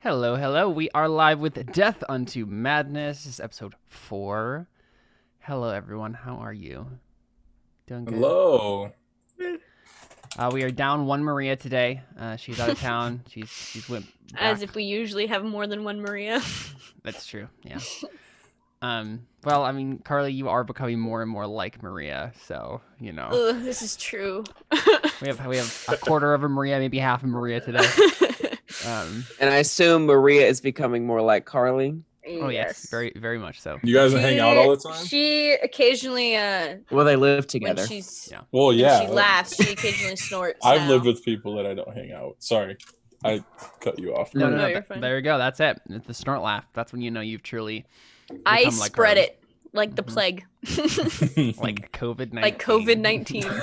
Hello, hello. We are live with Death Unto Madness. This is episode 4. Hello, everyone. How are you? Doing good? Hello. We are down one Maria today. She's out of town. She's went back. As if we usually have more than one Maria. That's true. Yeah. Well, I mean, Carly, you are becoming more and more like Maria, so you know. Ugh, this is true. we have a quarter of a Maria, maybe half a Maria today. And I assume Maria is becoming more like Carly. Oh yes, very very much so. You guys hang out all the time? She occasionally Well, they live together. when she's Yeah. Well, when yeah. she laughs, she occasionally snorts. I've now. lived with people that I don't hang out. Sorry, I cut you off. No, you're fine. there you go. That's it. It's the snort laugh. That's when you know you've truly I become like spread Carly. it like the plague. Like COVID-19. Like COVID-19.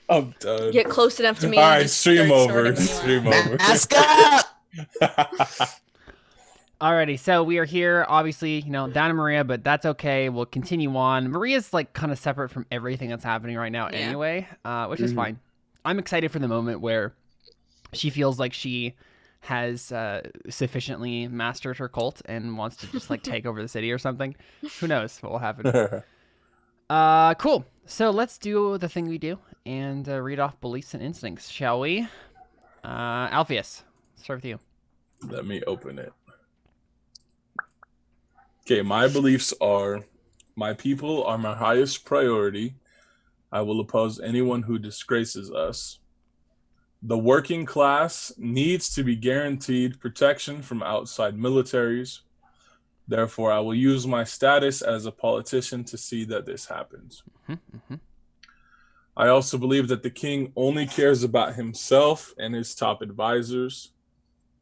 I'm done. Get close enough to me. All and right, just stream start over. snorting when you Stream laugh. over. Mask up! Alrighty, so we are here, obviously, down in Maria, but that's okay. We'll continue on. Maria's like kind of separate from everything that's happening right now Yeah. anyway, which is fine. I'm excited for the moment where she feels like she has sufficiently mastered her cult and wants to just like take over the city or something. Who knows what will happen. Cool. So let's do the thing we do and read off beliefs and instincts, shall we? Alpheus, start with you. Let me open it. Okay, my beliefs are: my people are my highest priority. I will oppose anyone who disgraces us. The working class needs to be guaranteed protection from outside militaries. Therefore, I will use my status as a politician to see that this happens. I also believe that the king only cares about himself and his top advisors,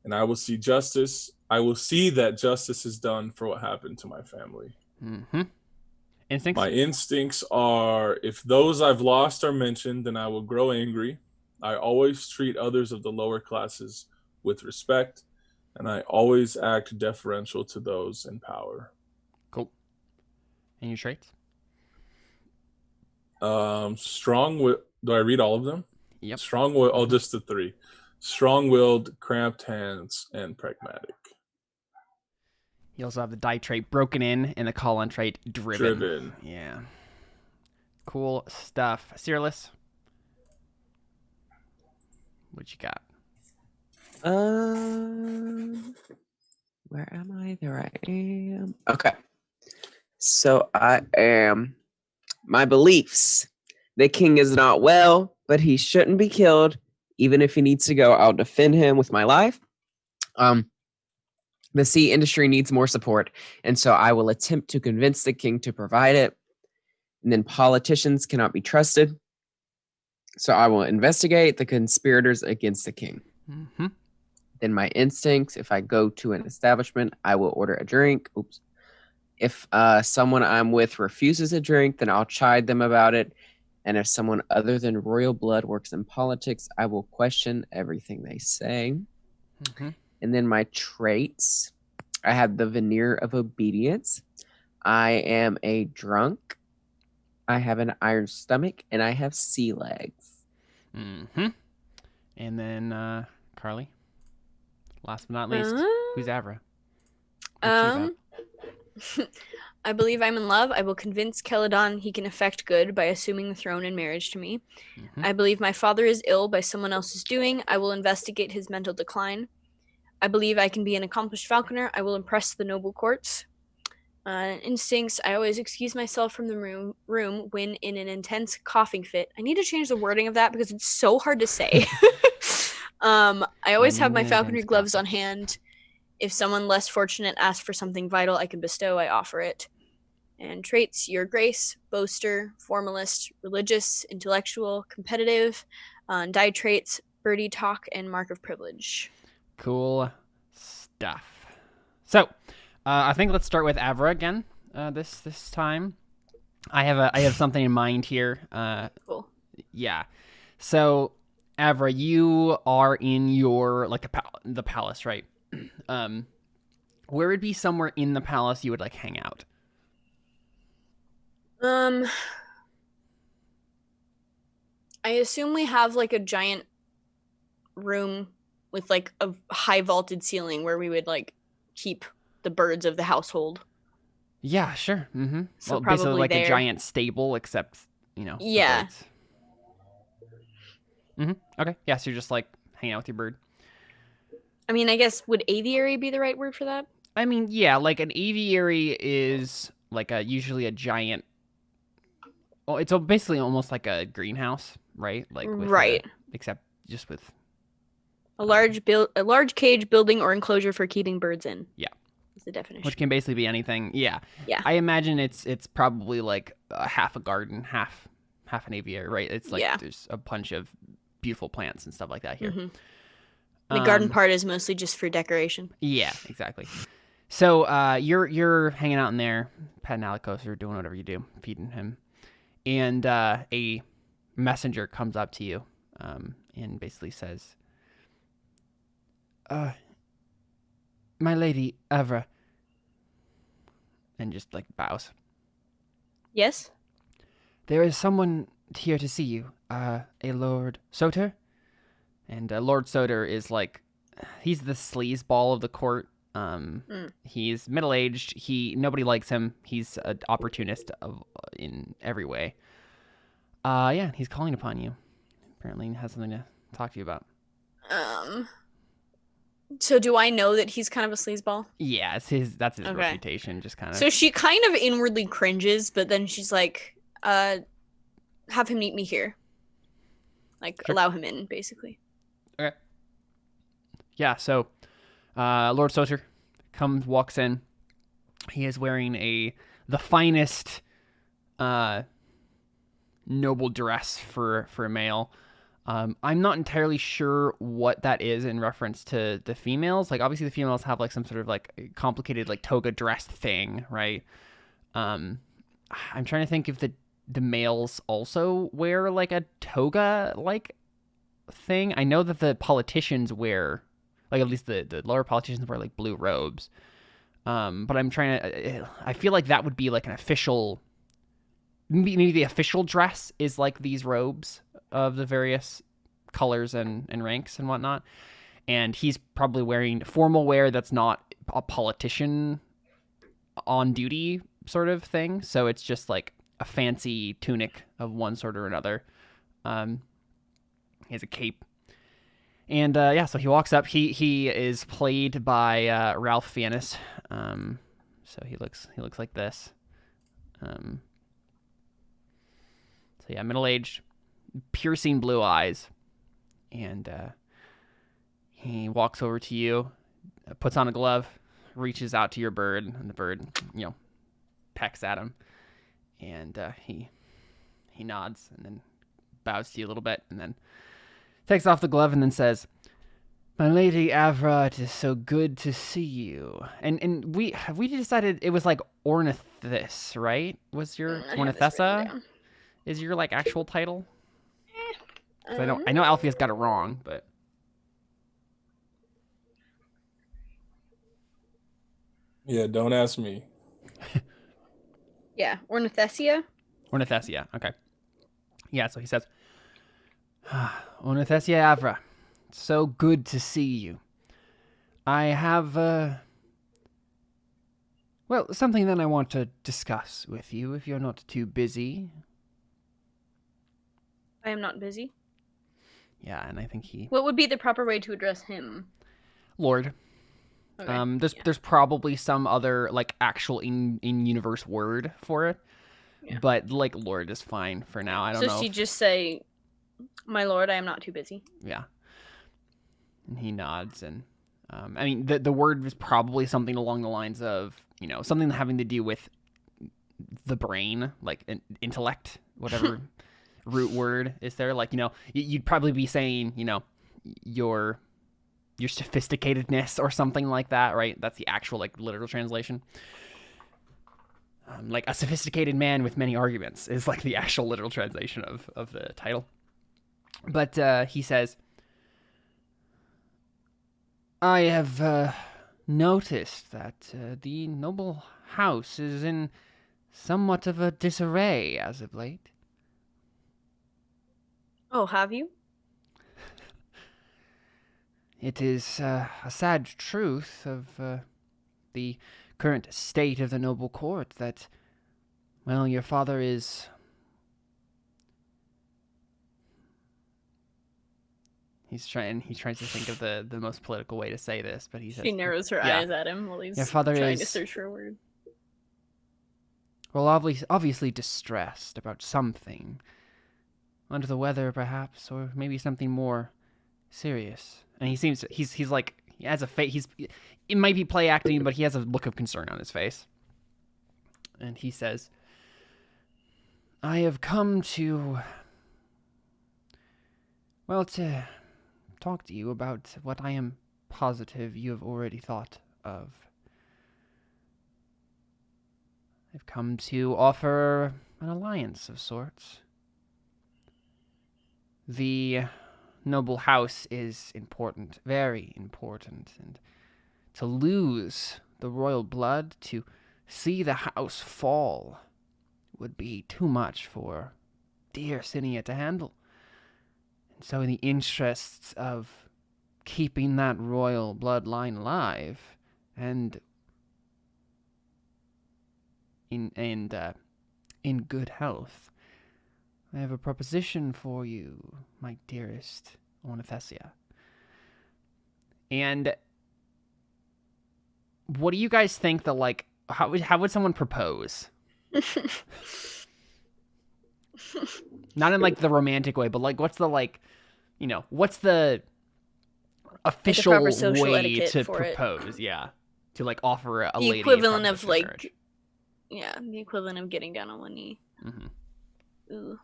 and I will see justice. I will see that justice is done for what happened to my family. Instincts? My instincts are: if those I've lost are mentioned, then I will grow angry. I always treat others of the lower classes with respect, and I always act deferential to those in power. Cool. And your traits? Strong-willed. Do I read all of them? Yep. Strong-willed. Oh, just the 3. Strong-willed, cramped hands, and pragmatic. You also have the die trait broken in and the call-on trait driven. Yeah. Cool stuff. Seerless? What you got? Where am I? There I am. Okay. So I am. My beliefs. The king is not well, but he shouldn't be killed. Even if he needs to go, I'll defend him with my life. The sea industry needs more support, and so I will attempt to convince the king to provide it. And then politicians cannot be trusted, so I will investigate the conspirators against the king. Then my instincts: if I go to an establishment, I will order a drink. If someone I'm with refuses a drink, then I'll chide them about it. And if someone other than royal blood works in politics, I will question everything they say. And then my traits: I have the veneer of obedience. I am a drunk. I have an iron stomach, and I have sea legs. And then Carly, last but not least, who's Avra? I believe I'm in love. I will convince Celadon he can effect good by assuming the throne in marriage to me. I believe my father is ill by someone else's doing. I will investigate his mental decline. I believe I can be an accomplished falconer. I will impress the noble courts. Instincts: I always excuse myself from the room when in an intense coughing fit. I need to change the wording of that because it's so hard to say. I always have my falconry gloves on hand. If someone less fortunate asks for something vital I can bestow, I offer it. And traits: your grace, boaster, formalist, religious, intellectual, competitive. Die traits: birdie talk and mark of privilege. Cool stuff. So, I think let's start with Avra again. This time, I have something in mind here. Cool. Yeah. So, Avra, you are in your the palace, right? Where would be somewhere in the palace you would like hang out? I assume we have like a giant room with like a high vaulted ceiling where we would like keep the birds of the household. Yeah, sure. Mm-hmm. So Well, basically probably like there. a giant stable, except, for Yeah. birds. Mm-hmm. Okay. Yeah, so you're just like hanging out with your bird. I mean, I guess would aviary be the right word for that? I mean, yeah, like an aviary is like usually a giant. Well, it's basically almost like a greenhouse, right? Like with right. except just with a large cage, building, or enclosure for keeping birds in. Yeah. Is the definition. Which can basically be anything. Yeah. Yeah. I imagine it's probably like half a garden, half an aviary, right? It's like there's a bunch of beautiful plants and stuff like that here. The garden part is mostly just for decoration. Yeah, exactly. So you're hanging out in there, petting Alikos or doing whatever you do, feeding him, and a messenger comes up to you and basically says, my lady Avra, and just like bows. Yes? There is someone here to see you, a Lord Soter. And Lord Soter is like, he's the sleazeball of the court. He's middle-aged. Nobody likes him. He's an opportunist in every way. Yeah, he's calling upon you. Apparently he has something to talk to you about. So do I know that he's kind of a sleazeball? Yeah, that's his reputation, just kind of. So she kind of inwardly cringes, but then she's like, have him meet me here. Like, sure. Allow him in, basically. Okay. Yeah, so Lord Soter walks in. He is wearing the finest noble dress for a male. I'm not entirely sure what that is in reference to the females. Like, obviously the females have like some sort of like complicated like toga dress thing, right? I'm trying to think if the males also wear like a toga like thing. I know that the politicians wear, like at least the lower politicians wear like blue robes. But I'm trying to, I feel like that would be like an official, maybe the official dress is like these robes of the various colors and ranks and whatnot. And he's probably wearing formal wear that's not a politician on duty sort of thing. So it's just like a fancy tunic of one sort or another. He has a cape. And so he walks up. He is played by Ralph Fiennes. So he looks like this. So yeah, middle-aged, piercing blue eyes, and he walks over to you, puts on a glove, reaches out to your bird, and the bird, pecks at him, and he nods and then bows to you a little bit, and then takes off the glove and then says, "My lady Avra, it is so good to see you." And we decided it was like Ornithis, right? Was your Ornithessa? Is your like actual title? I know Alfea's got it wrong, but yeah, don't ask me. Yeah, Ornithessia. Ornithessia, okay. Yeah, so he says, Ornithessia Avra, so good to see you. I have, something that I want to discuss with you, if you're not too busy. I am not busy. Yeah, and I think What would be the proper way to address him? Lord. Okay. There's probably some other, like, actual in-universe word for it. Yeah. But, like, Lord is fine for now. I don't know. So she just say, "My lord, I am not too busy." Yeah. And he nods, and I mean, the word was probably something along the lines of, something having to do with the brain, like an intellect, whatever root word is there. Like, you'd probably be saying, your sophisticatedness or something like that, right? That's the actual, like, literal translation. Like, a sophisticated man with many arguments is, like, the actual literal translation of the title. But he says, I have noticed that the noble house is in somewhat of a disarray as of late. Oh, have you? it is a sad truth of the current state of the noble court that, well, your father is... He tries to think of the most political way to say this, but he says... She narrows her eyes at him while he's trying to search for a word. Well, obviously distressed about something. Under the weather, perhaps, or maybe something more serious. And he's like, he has a face, it might be play acting, but he has a look of concern on his face. And he says, I have come to talk to you about what I am positive you have already thought of. I've come to offer an alliance of sorts. The noble house is important, very important, and to lose the royal blood, to see the house fall, would be too much for dear Sinia to handle. And so in the interests of keeping that royal bloodline alive, and in good health, I have a proposition for you, my dearest Ornithessia. And what do you guys think that, like, how would someone propose? Not in, like, the romantic way, but, like, what's the, like, you know, what's the official way to propose? Yeah. To, like, offer a lady the equivalent of, like, marriage. Yeah, the equivalent of getting down on one knee. Mm-hmm. Ooh.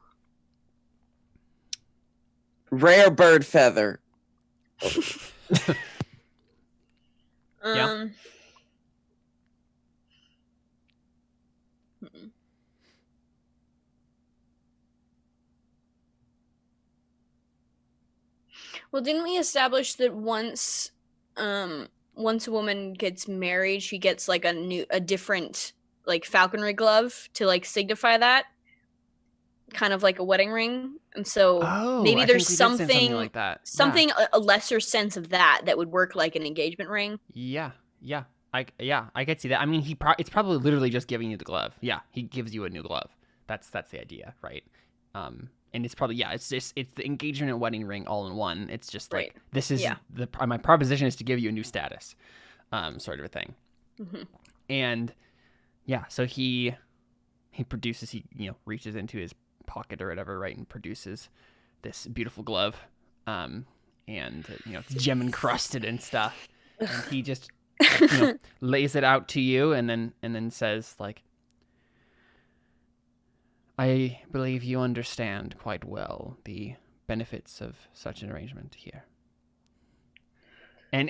Rare bird feather. Yeah. Well, didn't we establish that once a woman gets married, she gets like a different like falconry glove to like signify that, kind of like a wedding ring, and so maybe there's something like that, a lesser sense of that would work like an engagement ring. Yeah, I could see that. I mean, it's probably literally just giving you the glove. Yeah, he gives you a new glove. That's the idea, right? And it's probably, it's the engagement and wedding ring all in one. It's just like, right. This is my proposition is to give you a new status, sort of a thing. Mm-hmm. And yeah, so he produces, reaches into his pocket or whatever, right, and produces this beautiful glove, and it's gem encrusted and stuff, and he just lays it out to you, and then says, like, I believe you understand quite well the benefits of such an arrangement here. And,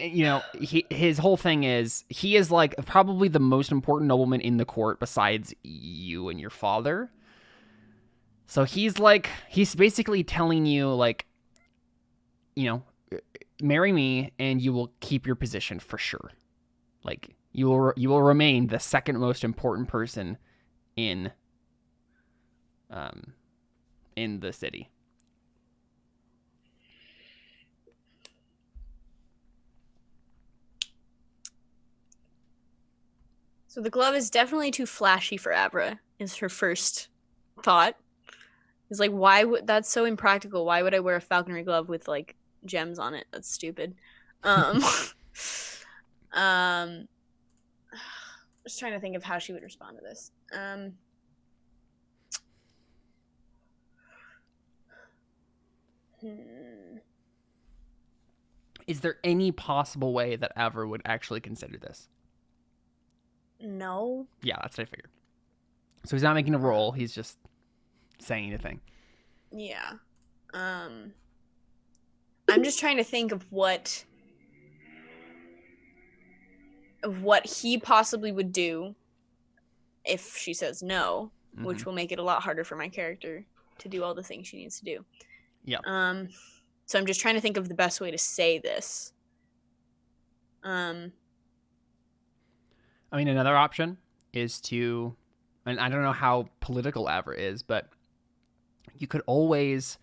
his whole thing is, he is, like, probably the most important nobleman in the court besides you and your father. So he's basically telling you, like, marry me and you will keep your position for sure. Like, you will remain the second most important person in the city. So the glove is definitely too flashy for Abra, is her first thought. It's like, that's so impractical. Why would I wear a falconry glove with like gems on it? That's stupid. Just trying to think of how she would respond to this. Is there any possible way that Avra would actually consider this? No. Yeah, that's what I figured. So he's not making a roll. He's just saying a thing. Yeah. I'm just trying to think of what he possibly would do if she says no, which will make it a lot harder for my character to do all the things she needs to do. Yeah. So I'm just trying to think of the best way to say this. I mean, another option is to, and I don't know how political Avra is, but you could always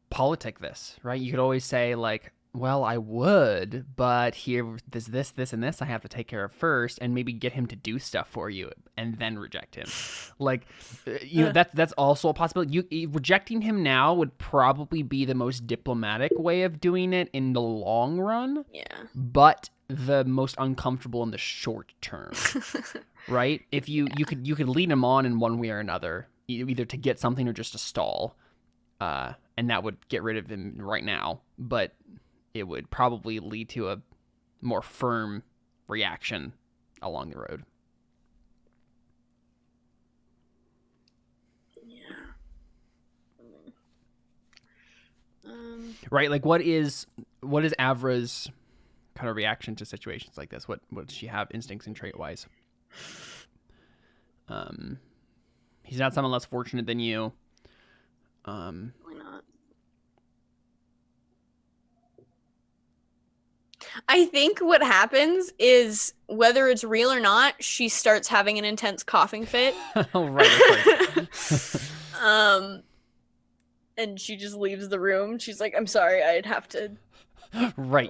politic this, right? You could always say, like, well, I would, but here, there's this, and this I have to take care of first, and maybe get him to do stuff for you, and then reject him. Like, that's also a possibility. Rejecting him now would probably be the most diplomatic way of doing it in the long run. Yeah. But the most uncomfortable in the short term, right? If you could lead him on in one way or another, either to get something or just to stall, and that would get rid of him right now, but it would probably lead to a more firm reaction along the road. Yeah. Right? Like, what is Avra's kind of reaction to situations like this? What does she have instincts and trait wise? He's not someone less fortunate than you. Why not? I think what happens is, whether it's real or not, she starts having an intense coughing fit. Oh, right. And she just leaves the room. She's like, I'm sorry, I'd have to. Right,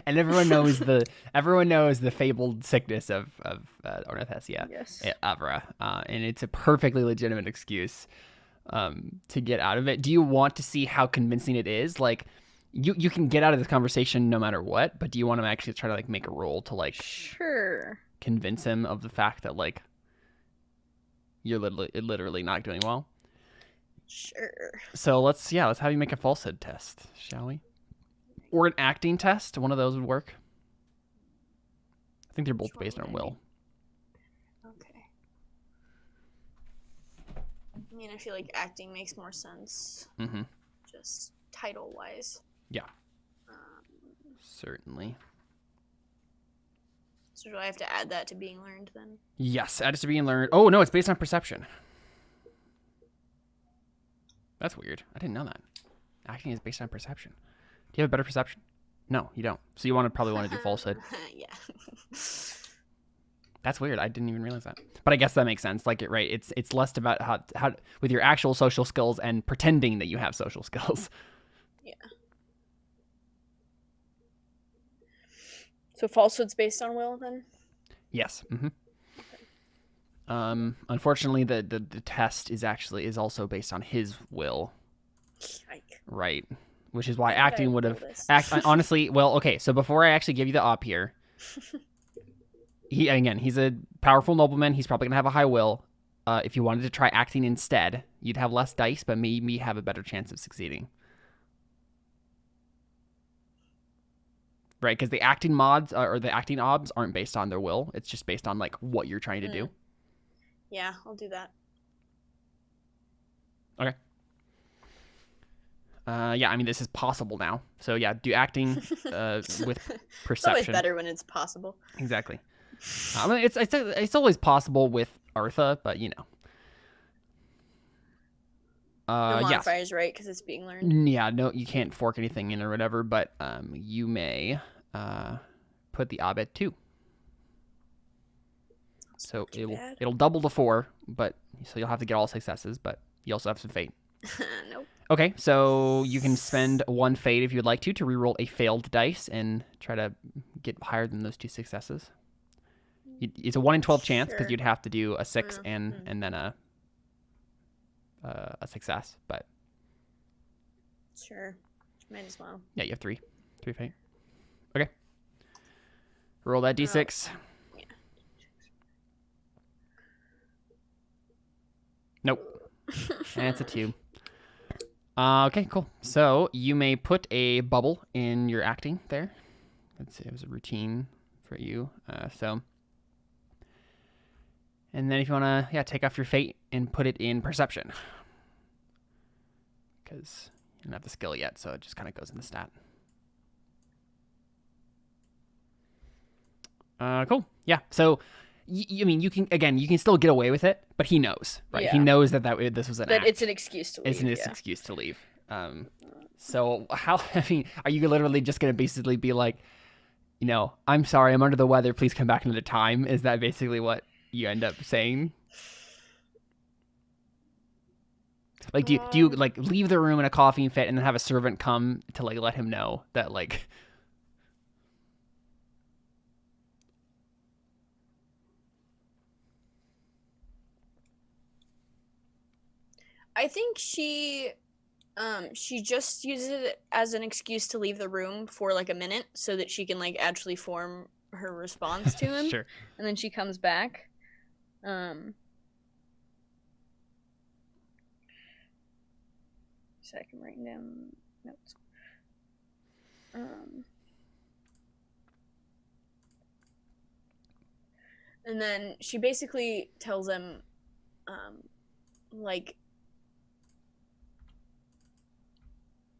and everyone knows the fabled sickness of Ornithestia, Yes. Avra, and it's a perfectly legitimate excuse to get out of it. Do you want to see how convincing it is? Like, you can get out of this conversation no matter what, but do you want to actually try to like make a roll to like Sure. convince him of the fact that like you're literally not doing well? Sure. So let's have you make a falsehood test, shall we? Or an acting test. One of those would work. I think they're both Which one based would on I will. Okay. I mean, I feel like acting makes more sense, Mm-hmm. just title-wise. Yeah. Certainly. So do I have to add that to being learned then? Yes, add it to being learned. Oh, no, it's based on perception. That's weird. I didn't know that. Acting is based on perception. Do you have a better perception? No, you don't. So you probably want to do falsehood. Yeah. That's weird. I didn't even realize that. But I guess that makes sense. Like, right, it's less about how with your actual social skills and pretending that you have social skills. Yeah. So falsehood's based on will then? Yes. Mm-hmm. Unfortunately, the test is also based on his will. Yike. Right. Which is why I acting would have this. honestly. Well, okay. So before I actually give you the op here, he's a powerful nobleman. He's probably gonna have a high will. If you wanted to try acting instead, you'd have less dice, but maybe have a better chance of succeeding. Right? Because the acting mods or the acting obs aren't based on their will. It's just based on like what you're trying to do. Yeah, I'll do that. Okay. Yeah, I mean, this is possible now. So yeah, do acting with perception. It's always better when it's possible. Exactly. I mean, it's always possible with Artha, but you know. The Yes. modifier's right because it's being learned. Yeah, no, you can't fork anything in or whatever, but you may put the ob at 2. So it'll double to 4, but so you'll have to get all successes, but you also have some fate. Nope. Okay, so you can spend 1 fate if you'd like to reroll a failed dice and try to get higher than those 2 successes. It's a 1 in 12 chance because Sure. you'd have to do a 6 and then a success, but Sure. Might as well. yeah, you have 3 fate. Okay, roll that d6. Yeah. Nope, and it's a 2. Okay, cool. So you may put a bubble in your acting there. It was a routine for you. And then if you want to, take off your fate and put it in perception. Because you don't have the skill yet, so it just kind of goes in the stat. Cool. Yeah, so, I mean, you can still get away with it, but he knows, right? Yeah. He knows that this was an But act. it's an excuse to leave. It's an excuse to leave. So how, I mean, are you literally just going to basically be like, you know, I'm sorry, I'm under the weather, please come back another time? Is that basically what you end up saying? Like, do you like leave the room in a coughing fit and then have a servant come to like let him know that like? I think she just uses it as an excuse to leave the room for like a minute so that she can like actually form her response to him. Sure. And then she comes back. So I can write down notes. And then she basically tells him, like,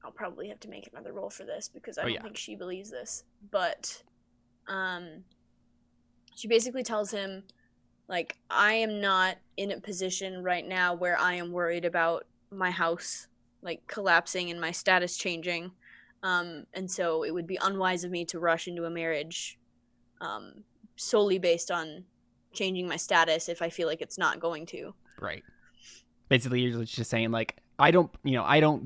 I'll probably have to make another roll for this because I don't think she believes this. But she basically tells him, like, I am not in a position right now where I am worried about my house, like, collapsing and my status changing. And so it would be unwise of me to rush into a marriage solely based on changing my status if I feel like it's not going to. Right. Basically, you're just saying like, I don't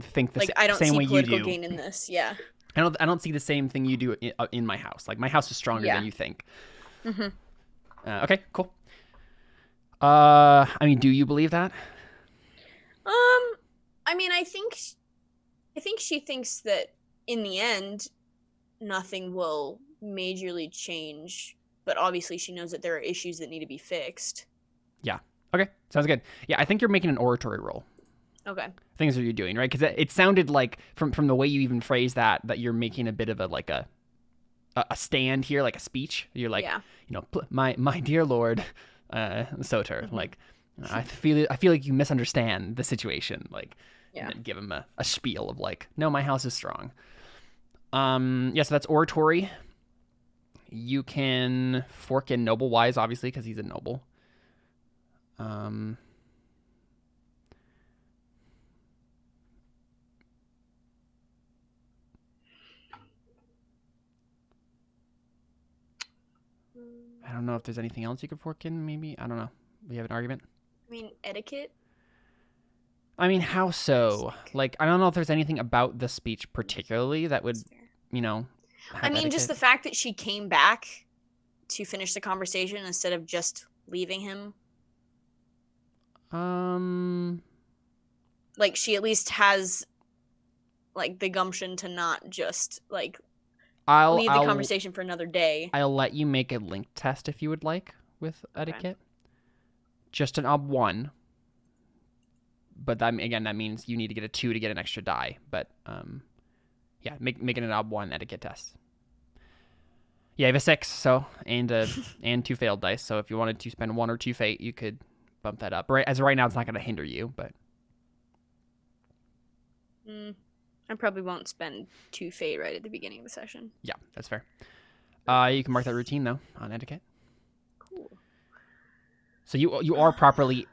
think the I don't same see way you political do. gain in this. Yeah. I don't see the same thing you do in my house. Like my house is stronger than you think. Mm-hmm. Okay, cool. I mean, do you believe that? I mean, I think she thinks that in the end, nothing will majorly change. But obviously, she knows that there are issues that need to be fixed. Yeah. Okay, sounds good. Yeah, I think you're making an oratory roll. Okay. Things that you're doing, right? Because it sounded like from the way you even phrased that you're making a bit of a stand here, like a speech. You're like, my dear Lord, Soter, like, I feel like you misunderstand the situation, like, and then give him a spiel of like, no, my house is strong. So that's oratory. You can fork in noble wise, obviously, because he's a noble. I don't know if there's anything else you could fork in, maybe. I don't know. We have an argument? I mean, etiquette? I mean, how so? Like, I don't know if there's anything about the speech particularly that would, I mean, just the fact that she came back to finish the conversation instead of just leaving him. Like, she at least has, like, the gumption to not just, like, leave the conversation for another day. I'll let you make a link test if you would like with etiquette. Just an ob 1. But that means you need to get a 2 to get an extra die. But, make it an ob 1 etiquette test. Yeah, I have a 6, so, and 2 failed dice. So if you wanted to spend 1 or 2 fate, you could bump that up. Right, as of right now, it's not going to hinder you, but. I probably won't spend 2 fate right at the beginning of the session. Yeah, that's fair. You can mark that routine, though, on etiquette. Cool. So you are properly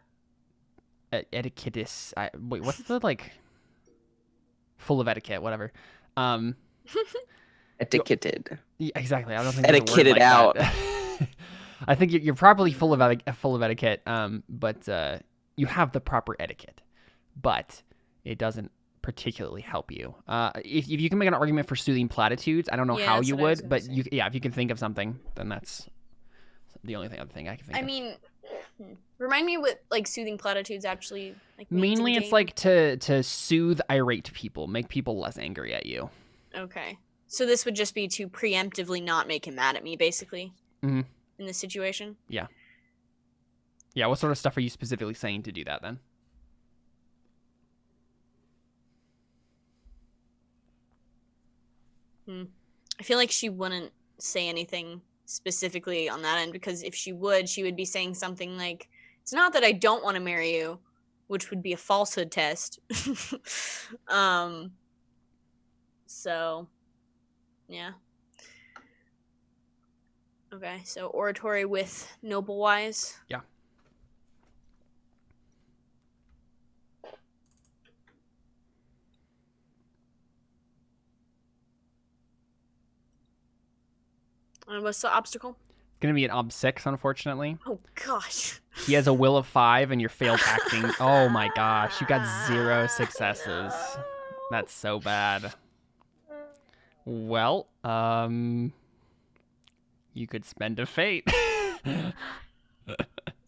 etiquetous. Wait, what's the, like, full of etiquette, whatever. Etiquetted. Yeah, exactly. I don't think there's a word Etiquetted like out. that. I think you're properly full of etiquette, but you have the proper etiquette, but it doesn't particularly help you. If you can make an argument for soothing platitudes, I don't know how you would, but if you can think of something, then that's the only other thing I can think of. I mean, remind me what like soothing platitudes actually like means mainly in it's game? like to soothe irate people, make people less angry at you. Okay. So this would just be to preemptively not make him mad at me, basically, in this situation? Yeah. Yeah, what sort of stuff are you specifically saying to do that, then? I feel like she wouldn't say anything specifically on that end, because if she would be saying something like, it's not that I don't want to marry you, which would be a falsehood test. So, yeah. Okay, so oratory with noble wise. Yeah. And what's the obstacle? Gonna be an ob 6, unfortunately. Oh gosh. He has a will of 5, and you're failed acting. Oh my gosh, you got 0 successes. No. That's so bad. Well, you could spend a fate.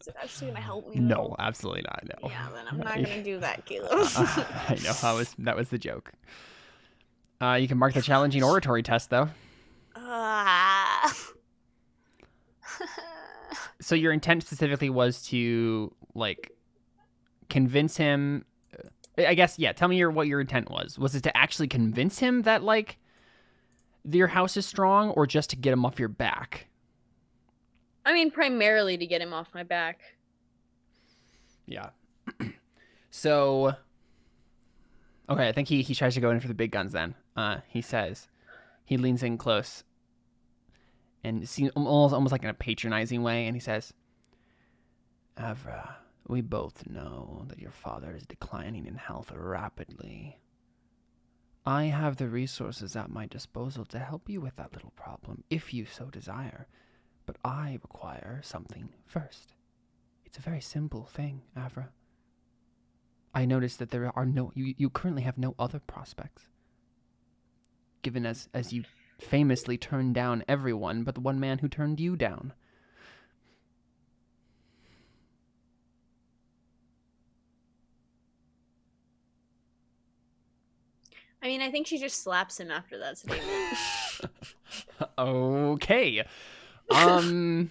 Is it actually gonna help me? No, though? absolutely not. No. Yeah, then I'm not gonna do that, Caleb. I know that was the joke. You can mark the challenging oratory test though. So your intent specifically was to like convince him. I guess yeah. Tell me what your intent was. Was it to actually convince him that like your house is strong, or just to get him off your back? I mean, primarily to get him off my back. Yeah. So, okay, I think he tries to go in for the big guns then. He says, he leans in close and seems almost like in a patronizing way, and he says, Avra, we both know that your father is declining in health rapidly. I have the resources at my disposal to help you with that little problem, if you so desire. But I require something first. It's a very simple thing, Avra. I noticed that there are you currently have no other prospects. Given as you famously turned down everyone but the one man who turned you down. I mean, I think she just slaps him after that statement. Okay. I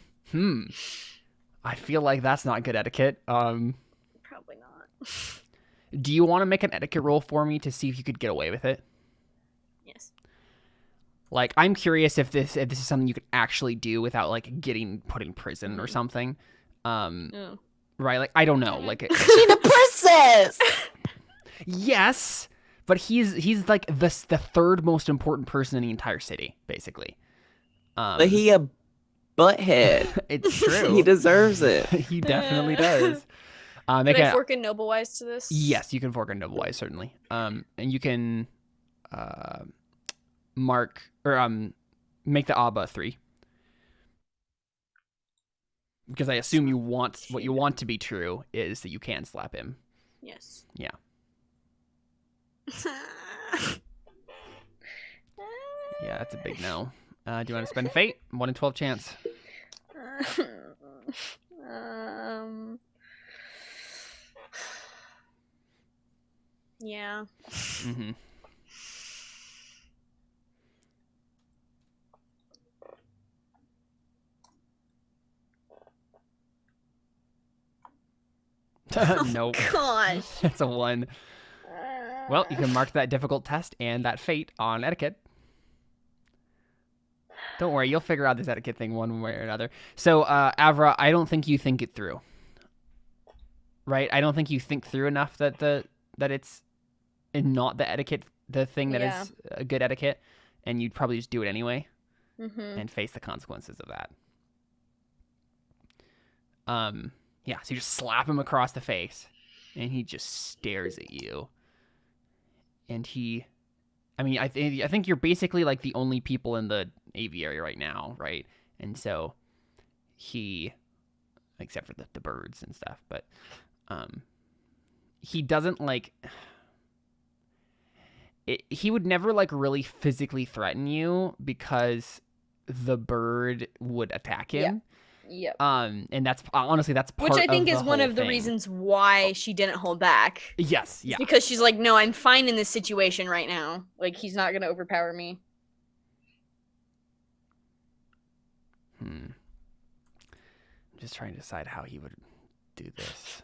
feel like that's not good etiquette. Probably not. Do you want to make an etiquette roll for me to see if you could get away with it? Yes. Like, I'm curious if this is something you could actually do without like getting put in prison or something. Oh. Right? Like, I don't know. Like, She the princess. yes, but he's like the third most important person in the entire city, basically. But he a butthead. It's true. He deserves it. He definitely does. Can I fork in noble wise to this? Yes, you can fork in noble wise, certainly. And you can mark or make the Abba 3. Because I assume what you want to be true is that you can slap him. Yes. Yeah. Yeah, that's a big no. Do you want to spend a fate? 1 in 12 chance. Yeah. Mm-hmm. Nope. Gosh. That's a 1. Well, you can mark that difficult test and that fate on etiquette. Don't worry, you'll figure out this etiquette thing one way or another. So, Avra, I don't think you think it through. Right? I don't think you think through enough that it's not the etiquette, the thing that is a good etiquette, and you'd probably just do it anyway and face the consequences of that. Yeah, so you just slap him across the face, and he just stares at you. And I think you're basically like the only people in the aviary right now, right? And so he, except for the birds and stuff, but he doesn't like it, he would never like really physically threaten you because the bird would attack him. Yep. And that's honestly part which I think of is one of the reasons why she didn't hold back. Yes, yeah. Because she's like, no, I'm fine in this situation right now. Like, he's not gonna overpower me. I'm just trying to decide how he would do this.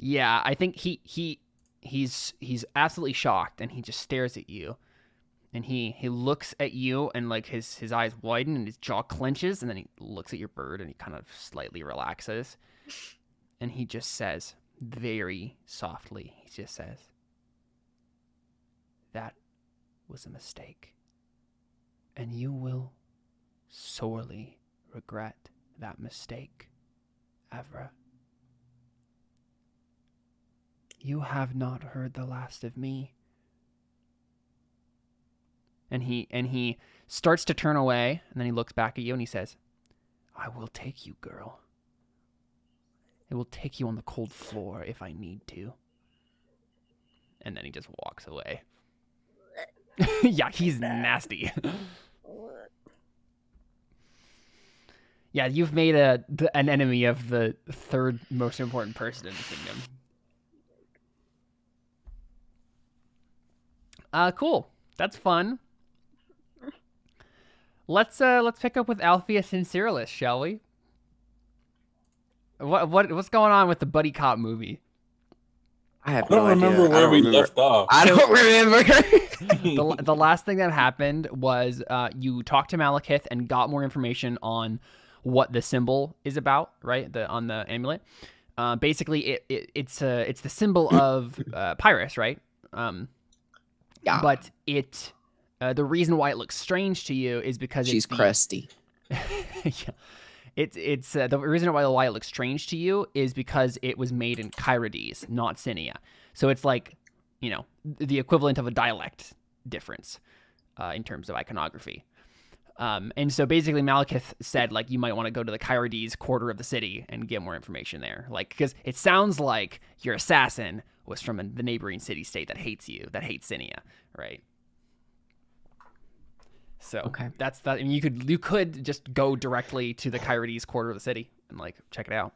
Yeah, I think he's absolutely shocked, and he just stares at you, and he looks at you, and like his eyes widen and his jaw clenches, and then he looks at your bird and he kind of slightly relaxes, and he just says very softly, he just says, "That was a mistake, and you will sorely regret that mistake, Avra." You have not heard the last of me. And he starts to turn away, and then he looks back at you and he says, I will take you, girl. I will take you on the cold floor if I need to. And then he just walks away. Yeah, he's nasty. Yeah, you've made an enemy of the third most important person in the kingdom. Cool. That's fun. Let's pick up with Alpheus and Cyrillus, shall we? What's going on with the buddy cop movie? I don't remember where we left off. I don't remember. The last thing that happened was you talked to Malekith and got more information on what the symbol is about, right? On the amulet. Basically, it's the symbol of Pyrrhus, right? Yeah. But the reason why it looks strange to you is because she's crusty. Yeah. It's the reason why it looks strange to you is because it was made in Kyrides, not Sinia. So it's like, the equivalent of a dialect difference in terms of iconography. And so basically Malekith said, like, you might want to go to the Kyrides quarter of the city and get more information there. Like, because it sounds like your assassin was from the neighboring city-state that hates you, that hates Sinia, right? So okay. That's that. I mean, you could just go directly to the Kyrides quarter of the city and like check it out.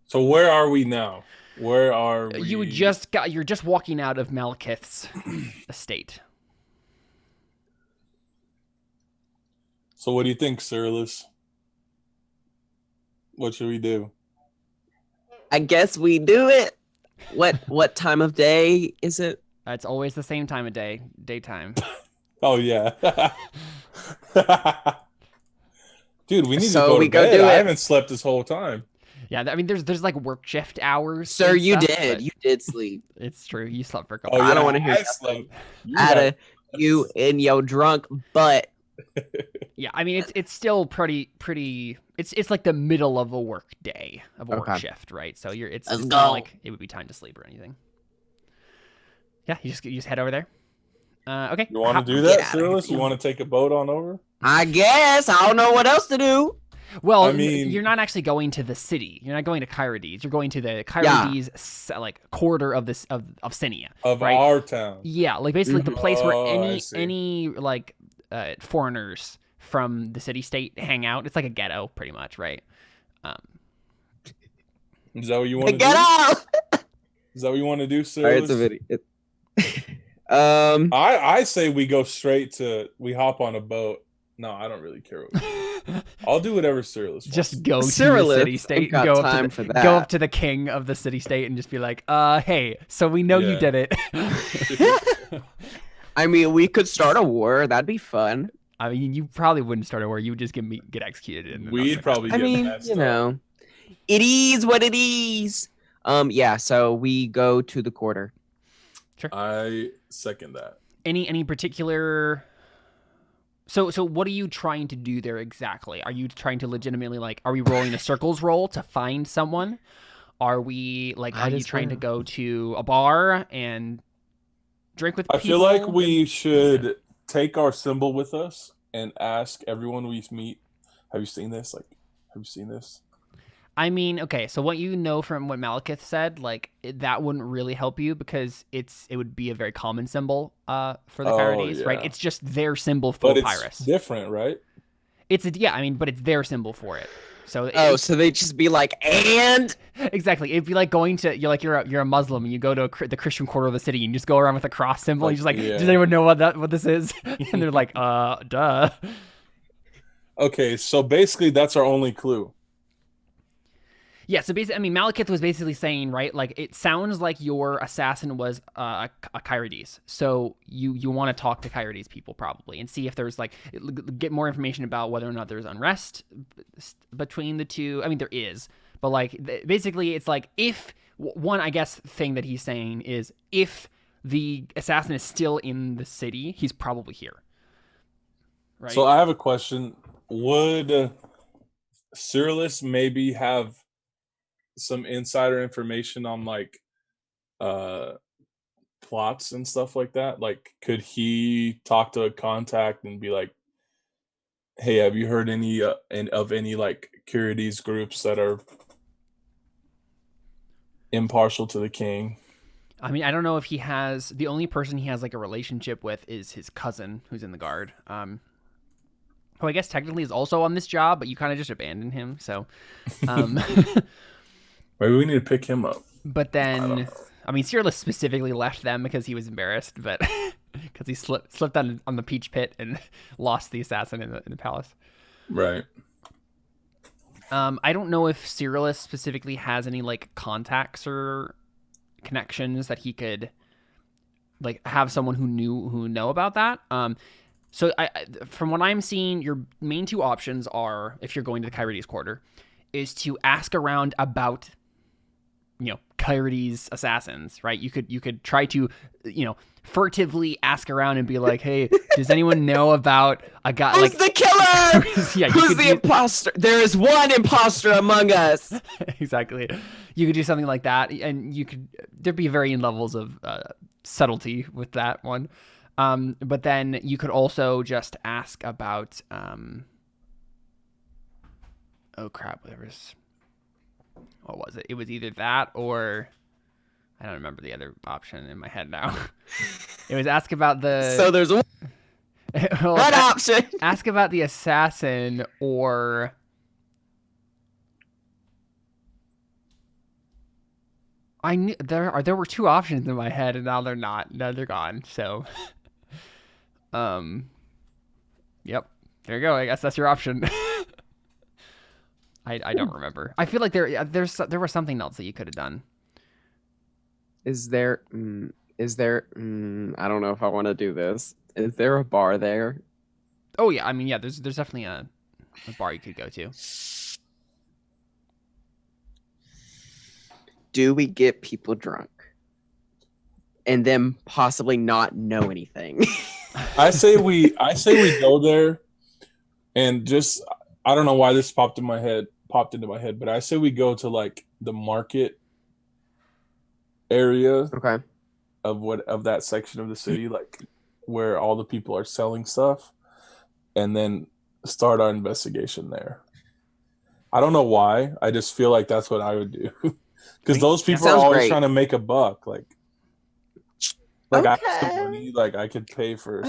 So where are we now? Where are we? You're just walking out of Malekith's estate. So what do you think, Cyrillus? What should we do? I guess we do it. What time of day is it? It's always the same time of day, daytime. Oh yeah. Dude, we need to So go we to go bed. do I it. haven't slept this whole time. Yeah, I mean, there's like work shift hours. Sir, and you stuff, did. but You did sleep. It's true. You slept for a couple. Oh, yeah, I don't want to hear I nothing slept. You out got- of you in your drunk butt. Yeah, I mean, it's still pretty. It's like the middle of a work day of a work Okay. shift, right? So it's Let's not go. like it would be time to sleep or anything. Yeah, you just head over there. Okay. You want to do Get that, outta here. Cyrillus? You want to take a boat on over? I guess. I don't know what else to do. Well, I mean- you're not actually going to the city. You're not going to Kyrides. You're going to the Kyrides like quarter of this of Sinia. Of right? our town. Yeah, like basically the place where Oh, I see. any like foreigners from the city state hang out. It's like a ghetto, pretty much, right? Is that what you want to Get do? off. Is that what you want to do, All right, it's a Cyrillus? video. I say we go straight to. We hop on a boat. No, I don't really care. I'll do whatever Cyrillus wants. Just go to the Cyrillus city state. ain't got Go up time to for the, that. go up to the king of the city state and just be like, hey, so we know you Yeah. did it. I mean, we could start a war. That'd be fun. I mean, you probably wouldn't start a war. You would just get executed. And then We'd nothing would probably I get mean, messed you up. know, it is what it is. Yeah. So we go to the quarter. I second that. any particular. So what are you trying to do there exactly? Are you trying to legitimately are we rolling a circles roll to find someone? Are we are you trying to go to a bar and drink with I people? feel like we should take our symbol with us and ask everyone we meet, have you seen this? Have you seen this? I mean, okay, so what you know from what Malekith said, that wouldn't really help you because it would be a very common symbol for the Kyrides, right? yeah. It's just their symbol for But it's Pyrrhus. different, right? But it's their symbol for it. So So they just be like, and exactly, it'd be like going to you're a Muslim and you go to the Christian quarter of the city and you just go around with a cross symbol. And you're just Yeah. does anyone know what this is? And they're like, duh. Okay, so basically that's our only clue. Yeah, so basically, I mean, Malekith was basically saying, right, it sounds like your assassin was a Kyrides. So you want to talk to Kyrides people probably and see if there's get more information about whether or not there's unrest between the two. I mean, there is, but basically it's if one, I guess, thing that he's saying is if the assassin is still in the city, he's probably here. Right? So I have a question. Would Cyrillus maybe have some insider information on uh plots and stuff like that? Like, could he talk to a contact and be like, hey, have you heard any of any like Curides groups that are impartial to the king? I mean, I don't know if he has. The only person he has like a relationship with is his cousin, who's in the guard. Who I guess technically is also on this job, but you kind of just abandoned him. So, Maybe we need to pick him up. But then, I mean, Cyrillus specifically left them because he was embarrassed, but because he slipped on the peach pit and lost the assassin in the palace. Right. I don't know if Cyrillus specifically has any like contacts or connections that he could like have someone who know about that. So from what I'm seeing, your main two options are, if you're going to the Curides quarter, is to ask around about, Curides assassins, right? You could try to, furtively ask around and be like, hey, does anyone know about a guy? Who's the killer? Who's the imposter? There is one imposter among us. Exactly. You could do something like that, and there'd be varying levels of subtlety with that one. But then you could also just ask about, oh crap, what was it? It was either that or I don't remember the other option in my head now. It was ask about the. So there's one option. Ask about the assassin or. I knew there were two options in my head and now they're not. No, they're gone. So. Yep. There you go. I guess that's your option. I don't remember. I feel like there was something else that you could have done. Is there I don't know if I want to do this. Is there a bar there? Oh yeah, I mean, yeah, there's definitely a bar you could go to. Do we get people drunk and then possibly not know anything? I say we go there and just, I don't know why this popped into my head, but I say we go to like the market area of that section of the city, like where all the people are selling stuff, and then start our investigation there. I don't know why. I just feel like that's what I would do. Because those people are always trying to make a buck. Like I have some money, like I could pay for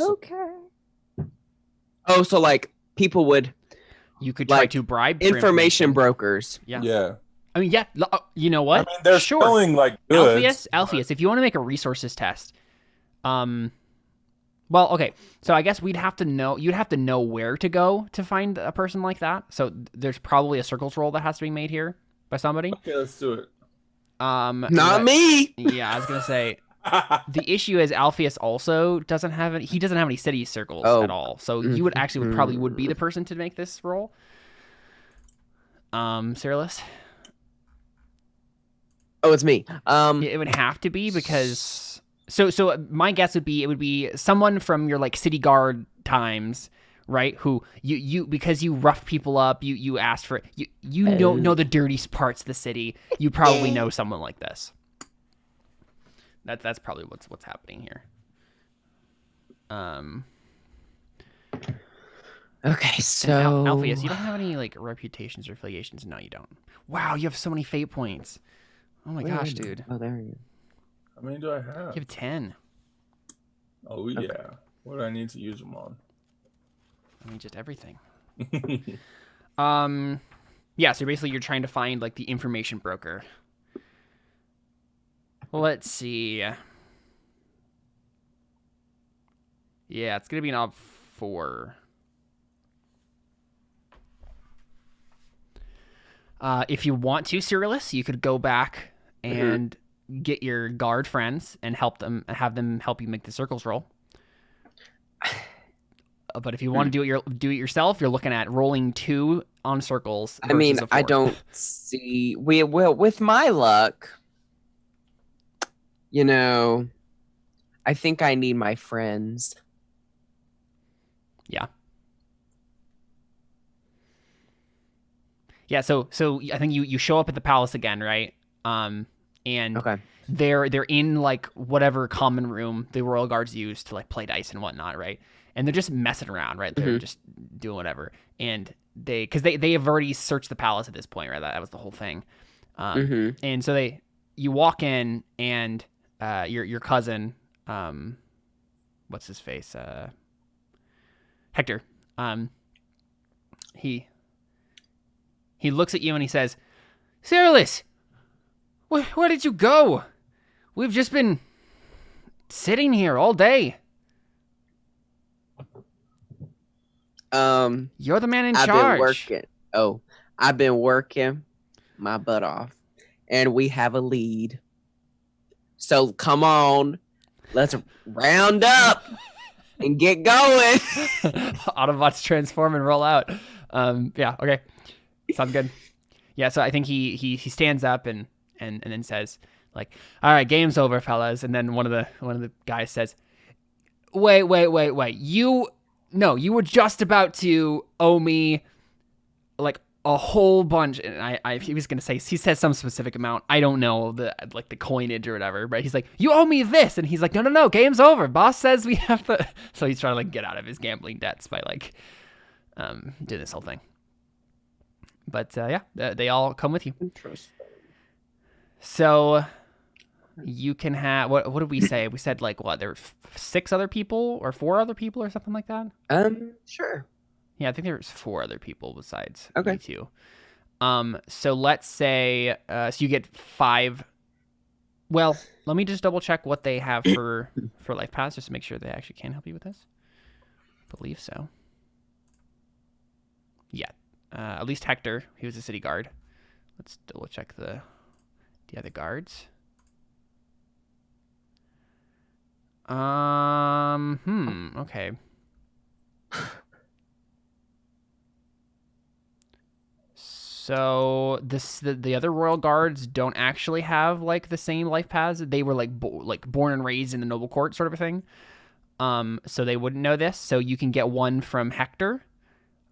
Oh, so like people would. You could try to bribe information brokers. Yeah. I mean, yeah. You know what? I mean, they're selling like goods. Alpheus, if you want to make a resources test, well, okay. So I guess you'd have to know where to go to find a person like that. So there's probably a circles roll that has to be made here by somebody. Okay, let's do it. Not me. Yeah, I was gonna say. The issue is Alpheus also doesn't have any city circles at all. So you would probably be the person to make this roll. Cyrillus? Oh, it's me. It would have to be because so my guess would be it would be someone from your like city guard times, right? Who you because you rough people up, you asked for you don't know the dirtiest parts of the city. You probably know someone like this. That's probably what's happening here. Okay, so Alpheus, you don't have any like reputations or affiliations. No, you don't. Wow, you have so many fate points. Oh my gosh, dude. Oh, there you go. How many do I have? You have 10. Oh yeah. Okay. What do I need to use them on? I mean, just everything. Yeah. So basically, you're trying to find like the information broker. Let's see. Yeah, it's gonna be an op 4. If you want to, Cyrillus, you could go back and get your guard friends and have them help you make the circles roll. But if you want to do it yourself, you're looking at rolling 2 on circles. I mean, I don't see. With my luck, I think I need my friends. Yeah. Yeah, so I think you show up at the palace again, right? and Okay. they're in like whatever common room the royal guards use to like play dice and whatnot, right? And they're just messing around, right? They're just doing whatever, and because they have already searched the palace at this point, right? That was the whole thing. And so you walk in, and your cousin, what's his face, Hector, he looks at you and he says, Cyrillus, where did you go? We've just been sitting here all day. You're the man in charge. I've been working. I've been working my butt off, and we have a lead. So come on, let's round up and get going. Autobots transform and roll out. Yeah, okay. Sounds good. Yeah, so I think he stands up and then says, like, all right, game's over, fellas. And then one of the guys says, wait. You were just about to owe me like a whole bunch. And he was gonna say, he says some specific amount. I don't know the coinage or whatever, but he's like, you owe me this. And he's like, no, game's over. Boss says we have to. So he's trying to like get out of his gambling debts by like doing this whole thing. But yeah, they all come with you. Interesting. So you can have what did we say? We said like what? There were 6 other people or 4 other people or something like that. Sure. Yeah, I think there was 4 other people besides Okay. you 2. So let's say so you get 5. Well, let me just double check what they have for life paths just to make sure they actually can help you with this. I believe so. Yeah. At least Hector, he was a city guard. Let's double check the other guards. Okay. So the other royal guards don't actually have like the same life paths. They were like born and raised in the noble court sort of a thing. So they wouldn't know this. So you can get one from Hector,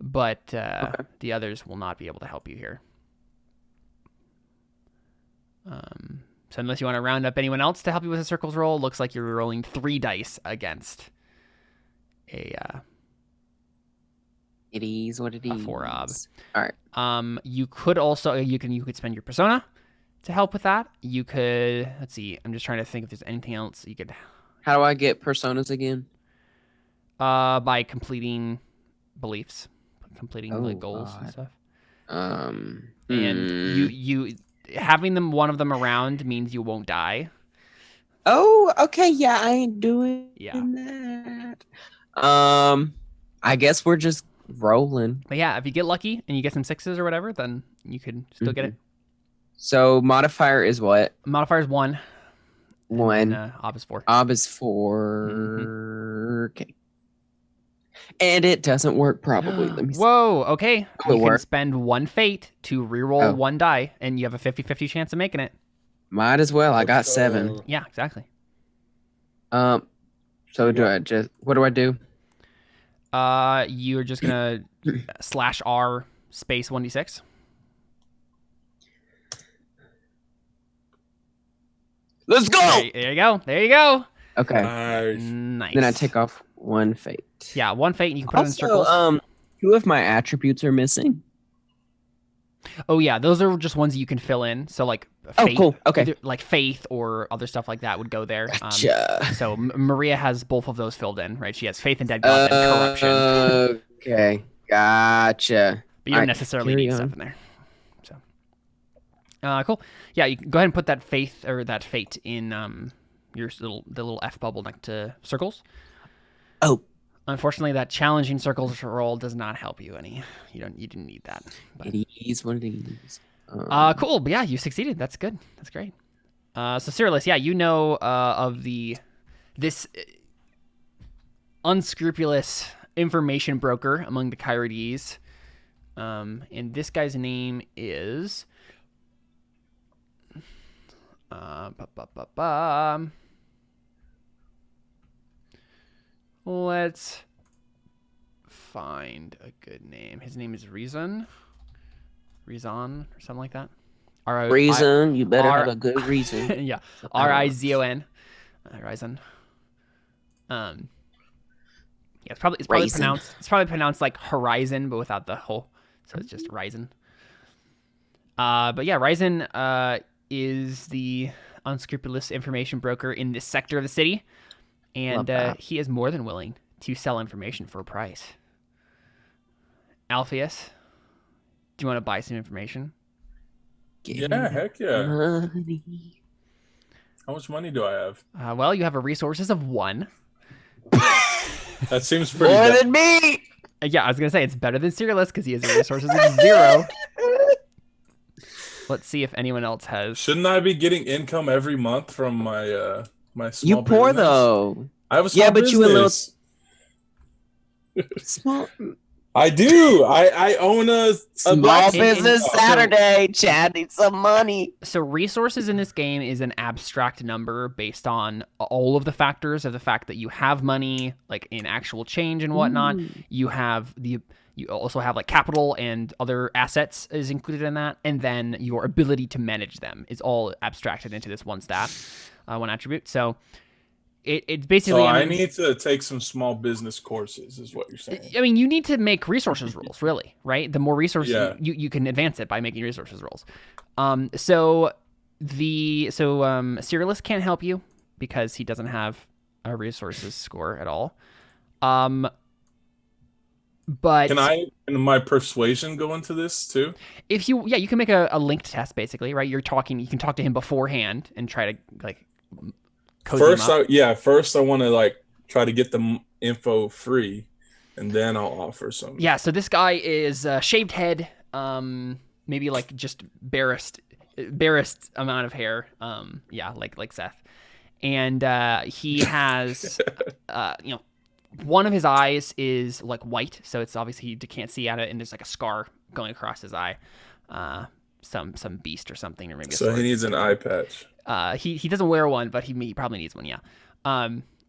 but the others will not be able to help you here. So unless you want to round up anyone else to help you with a circles roll, looks like you're rolling 3 dice against a It is what it is. 4-ob. All right. You could also you could spend your persona to help with that. You could, let's see, I'm just trying to think if there's anything else you could. How do I get personas again? By completing beliefs, completing like goals and God. stuff. And you having one of them around means you won't die. Oh, okay. Yeah, I ain't doing Yeah. that. I guess we're just rolling. But yeah, if you get lucky and you get some 6s or whatever, then you could still get it. So modifier is what? Modifier is 1. 1. Ob is 4. Ob is 4. Okay. And it doesn't work probably. Let me see. Whoa, okay. Oh, You can spend 1 fate to reroll 1 die, and you have a 50-50 chance of making it. Might as well. I got Let's 7. go. Yeah, exactly. So what do I do? You're just gonna /R space 1d6. Let's go. There you go. There you go. Okay. Nice. Nice. Then I take off 1 fate. Yeah, 1 fate, and you can put it in Also, circles. 2 of my attributes are missing. Oh yeah, those are just ones that you can fill in. So like Oh, faith, cool. Okay. either, like faith or other stuff like that would go there. Gotcha. So Maria has both of those filled in, right? She has faith in dead gods and corruption. Okay. Gotcha. But you don't Alright, necessarily carry need on. stuff in there. So, cool. Yeah, you can go ahead and put that faith or that fate in the little F bubble next to circles. Oh. Unfortunately, that challenging circles roll does not help you any. You didn't need that. But, It is what it is. cool. But yeah, you succeeded. That's good. That's great. So Cyrillus, yeah, you know of this unscrupulous information broker among the Kyrides. And this guy's name is let's find a good name. His name is Rezon or something like that. Reason. You better have a good reason. Yeah. Rizon. Rizon. Yeah, it's probably pronounced like horizon, but without the whole. So it's just Ryzen. But yeah, Ryzen is the unscrupulous information broker in this sector of the city, and he is more than willing to sell information for a price. Alpheus, do you want to buy some information? Yeah, heck yeah. Money. How much money do I have? Well, you have a resources of 1. That seems pretty More than me. Yeah, I was gonna say it's better than Serialist because he has a resources of 0. Let's see if anyone else has. Shouldn't I be getting income every month from my my small You poor business? though. I have a small business. You a little small. I do. I own a Small business Saturday. Chad needs some money. So resources in this game is an abstract number based on all of the factors of the fact that you have money, like in actual change and whatnot. You also have like capital and other assets is included in that, and then your ability to manage them is all abstracted into this one stat, one attribute. So it's basically. So I need to take some small business courses, is what you're saying. I mean, you need to make resources rules, really, right? The more resources you can advance it by making resources rules. So Serialist can't help you because he doesn't have a resources score at all. But can my persuasion go into this too? If you can make a linked test basically, right? You can talk to him beforehand and try to like. First I want to like try to get the info free, and then I'll offer some. Yeah, so this guy is shaved head, maybe like just barest amount of hair, like Seth, and he has, one of his eyes is like white, so it's obviously he can't see out of it, and there's like a scar going across his eye, some beast or something, or maybe. So he needs an eye patch. He doesn't wear one, but he probably needs one, yeah.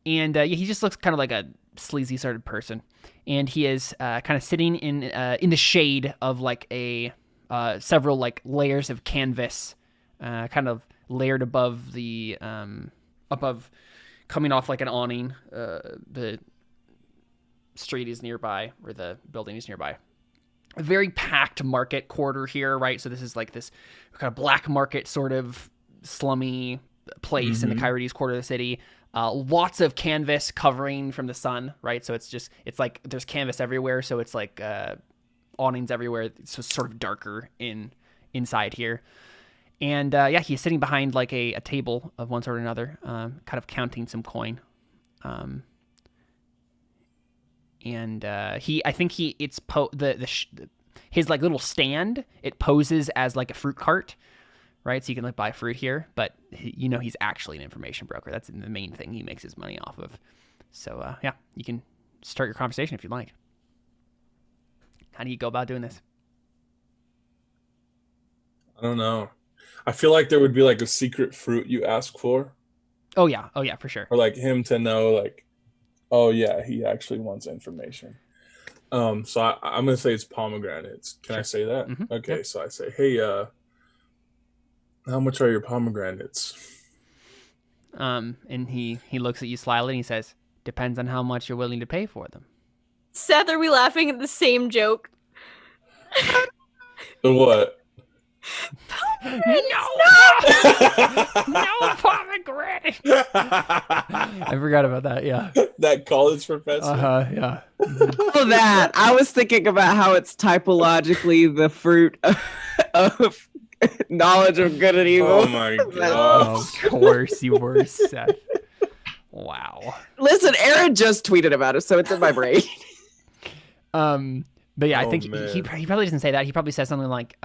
He just looks kind of like a sleazy sort of person, and he is kind of sitting in the shade of like a several like layers of canvas, kind of layered above the coming off like an awning. The street is nearby, or the building is nearby. A very packed market quarter here, right? So this is like this kind of black market sort of slummy place in the Coyotes quarter of the city. Lots of canvas covering from the sun, right? So it's like there's canvas everywhere, so it's like awnings everywhere. So it's sort of darker inside here. And he's sitting behind like a table of one sort or another, kind of counting some coin. His like little stand, it poses as like a fruit cart, right? So you can like buy fruit here, but he's actually an information broker. That's the main thing he makes his money off of. So you can start your conversation if you'd like. How do you go about doing this? I don't know. I feel like there would be like a secret fruit you ask for. Oh yeah, for sure. Or like him to know like, oh yeah, he actually wants information. So I'm gonna say it's pomegranates. Can I say that? Mm-hmm. Okay, Yep. so I say, hey, how much are your pomegranates? And he looks at you slyly and he says, depends on how much you're willing to pay for them. Seth, are we laughing at the same joke? The what? No pomegranate. I forgot about that. Yeah. That college professor. Yeah. All that. I was thinking about how it's typologically the fruit of knowledge of good and evil. Oh my god. Of course you were, Seth. Wow. Listen, Aaron just tweeted about it, so it's in my brain. But yeah, I think he man. probably doesn't say that. He probably says something like,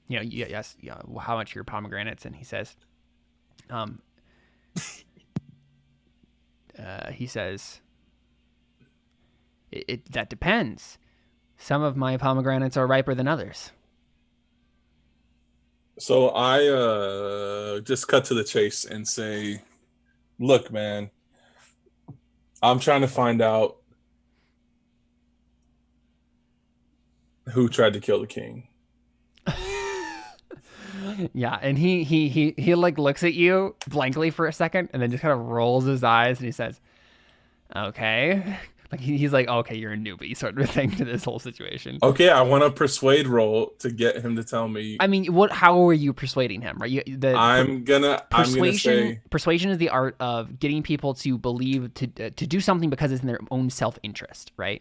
yes, how much are your pomegranates? And he says, that depends. Some of my pomegranates are riper than others. So I just cut to the chase and say, look, man, I'm trying to find out who tried to kill the king. Yeah, and he like looks at you blankly for a second, and then just kind of rolls his eyes, and he says, "Okay." Like he's like, "Okay, you're a newbie," sort of thing to this whole situation. Okay, I want a persuade roll to get him to tell me. I mean, what? How are you persuading him? Right? I'm gonna say persuasion is the art of getting people to believe to do something because it's in their own self-interest, right?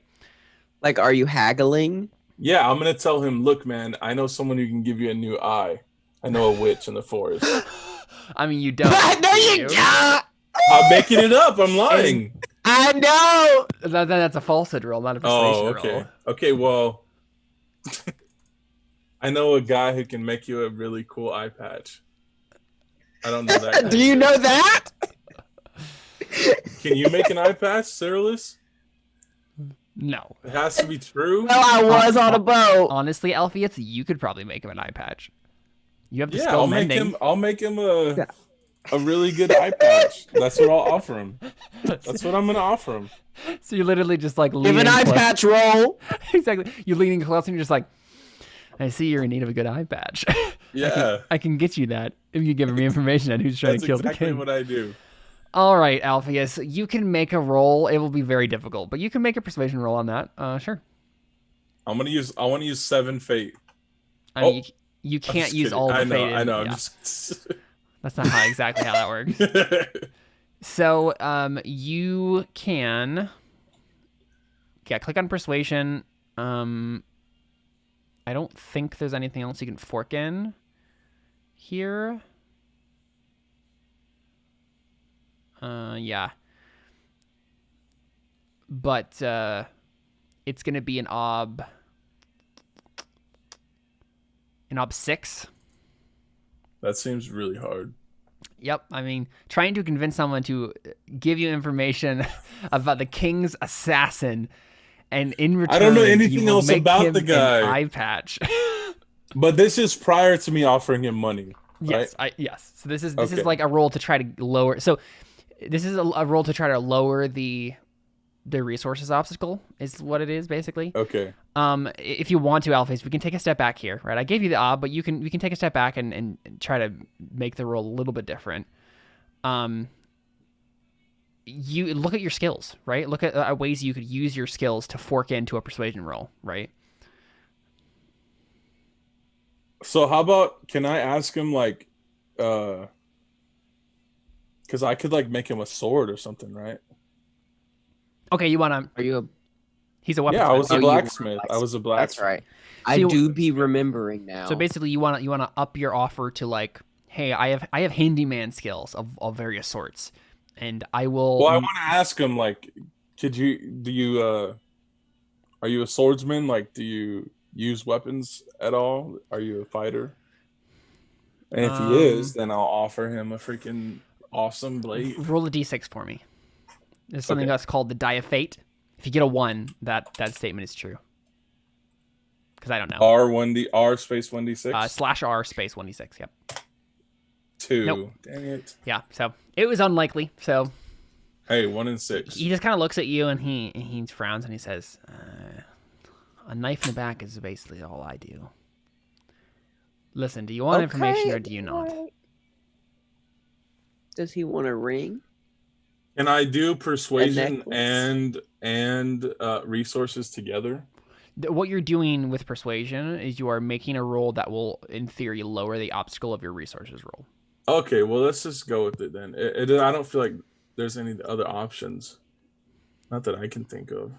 Like, are you haggling? yeah. I'm gonna tell him, look, man, I know someone who can give you a new eye. I know a witch in the forest. I mean, you don't. No, do you don't. I'm making it up. I'm lying. I know. That's a falsehood roll, not a persuasion Oh, okay. roll. Okay, well, I know a guy who can make you a really cool eye patch. I don't know that. Do you know that? Can you make an eye patch, Cyrillus? No. It has to be true. Well, I was on a boat. Honestly, Alpheus, you could probably make him an eye patch. You have the Yeah, skill I'll make mending. him. I'll make him a really good eye patch. That's what I'll offer him. That's what I'm gonna offer him. So you literally just like Give leaning an eye close. patch roll. Exactly. You're leaning close and you're just like, I see you're in need of a good eye patch. Yeah, I can get you that if you give me information on who's trying that's to kill exactly the king. what I do. All right, Alpheus, you can make a roll. It will be very difficult, but you can make a persuasion roll on that. Sure. I want to use 7 fate. I mean, you I'm can't just use kidding. all the I know. fate. I know. Yeah, I'm just. that's not exactly how that works. So, you can. Yeah, click on persuasion. I don't think there's anything else you can fork in here. Yeah. But it's gonna be an ob 6. That seems really hard. Yep. I mean, trying to convince someone to give you information about the king's assassin, and in return, I don't know you anything will else make about him the guy. an eye patch. But this is prior to me offering him money. Right? Yes. Yes. So this is Okay. like a roll to try to lower. So this is a roll to try to lower the resources obstacle is what it is basically. Okay. If you want to, Alphys, we can take a step back here, right? I gave you the ob, but we can take a step back and try to make the roll a little bit different. You look at your skills, right? Look at ways you could use your skills to fork into a persuasion roll, right? So how about, can I ask him like, because I could like make him a sword or something, right? Okay, you want to? Are you a... He's a weaponsmith. Yeah, I was Oh, a you were a blacksmith. I was a blacksmith. That's right. So I you- do be remembering now. So basically, you want to up your offer to like, hey, I have handyman skills of various sorts, and I will. Well, I want to ask him like, are you a swordsman? Like, do you use weapons at all? Are you a fighter? And if he is, then I'll offer him a freaking awesome blade. Roll a d6 for me. There's something Okay. that's called the die of fate. If you get a 1, that statement is true. Because I don't know. R space 1d6? /R space 1d6. Yep. 2. Nope. Dang it. Yeah. So it was unlikely. So Hey, 1 and 6. he just kind of looks at you and he frowns and he says, "A knife in the back is basically all I do. Listen, do you want information or do you not?" Does he want a ring? Can I do persuasion necklace? and resources together? What you're doing with persuasion is you are making a roll that will, in theory, lower the obstacle of your resources roll. Okay, well, let's just go with it then. I don't feel like there's any other options. Not that I can think of.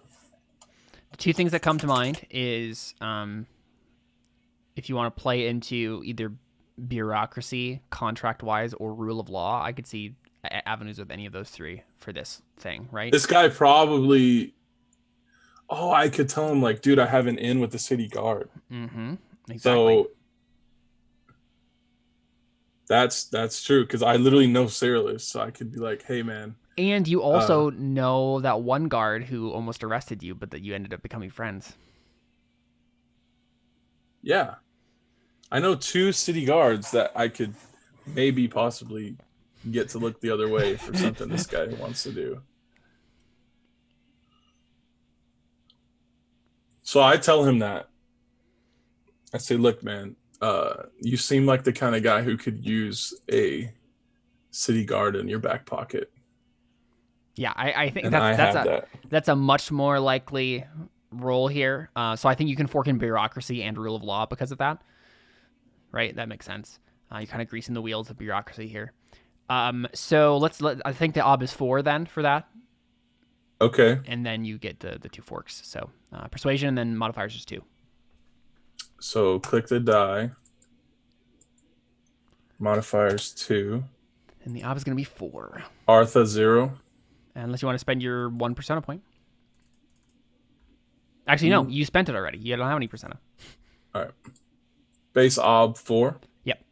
The two things that come to mind is if you want to play into either bureaucracy, contract-wise, or rule of law, I could see avenues with any of those three for this thing, right? This guy probably... Oh, I could tell him, like, dude, I have an in with the city guard. Mm-hmm. Exactly. So that's true, because I literally know Cyrillus, so I could be like, hey, man. And you also know that one guard who almost arrested you, but that you ended up becoming friends. Yeah. I know 2 city guards that I could maybe possibly get to look the other way for something this guy wants to do. So I tell him that. I say, look, man, You seem like the kind of guy who could use a city guard in your back pocket. Yeah, I think And I have that. that's a much more likely role here. So I think you can fork in bureaucracy and rule of law because of that. Right, that makes sense. You're kind of greasing the wheels of bureaucracy here. So I think the ob is 4 then for that. Okay. And then you get the 2 forks. So persuasion and then modifiers is 2. So click the die. Modifiers 2. And the ob is going to be 4. Artha 0. Unless you want to spend your 1 persona point. Actually, no, you spent it already. You don't have any persona. All right. Base ob 4. Yep.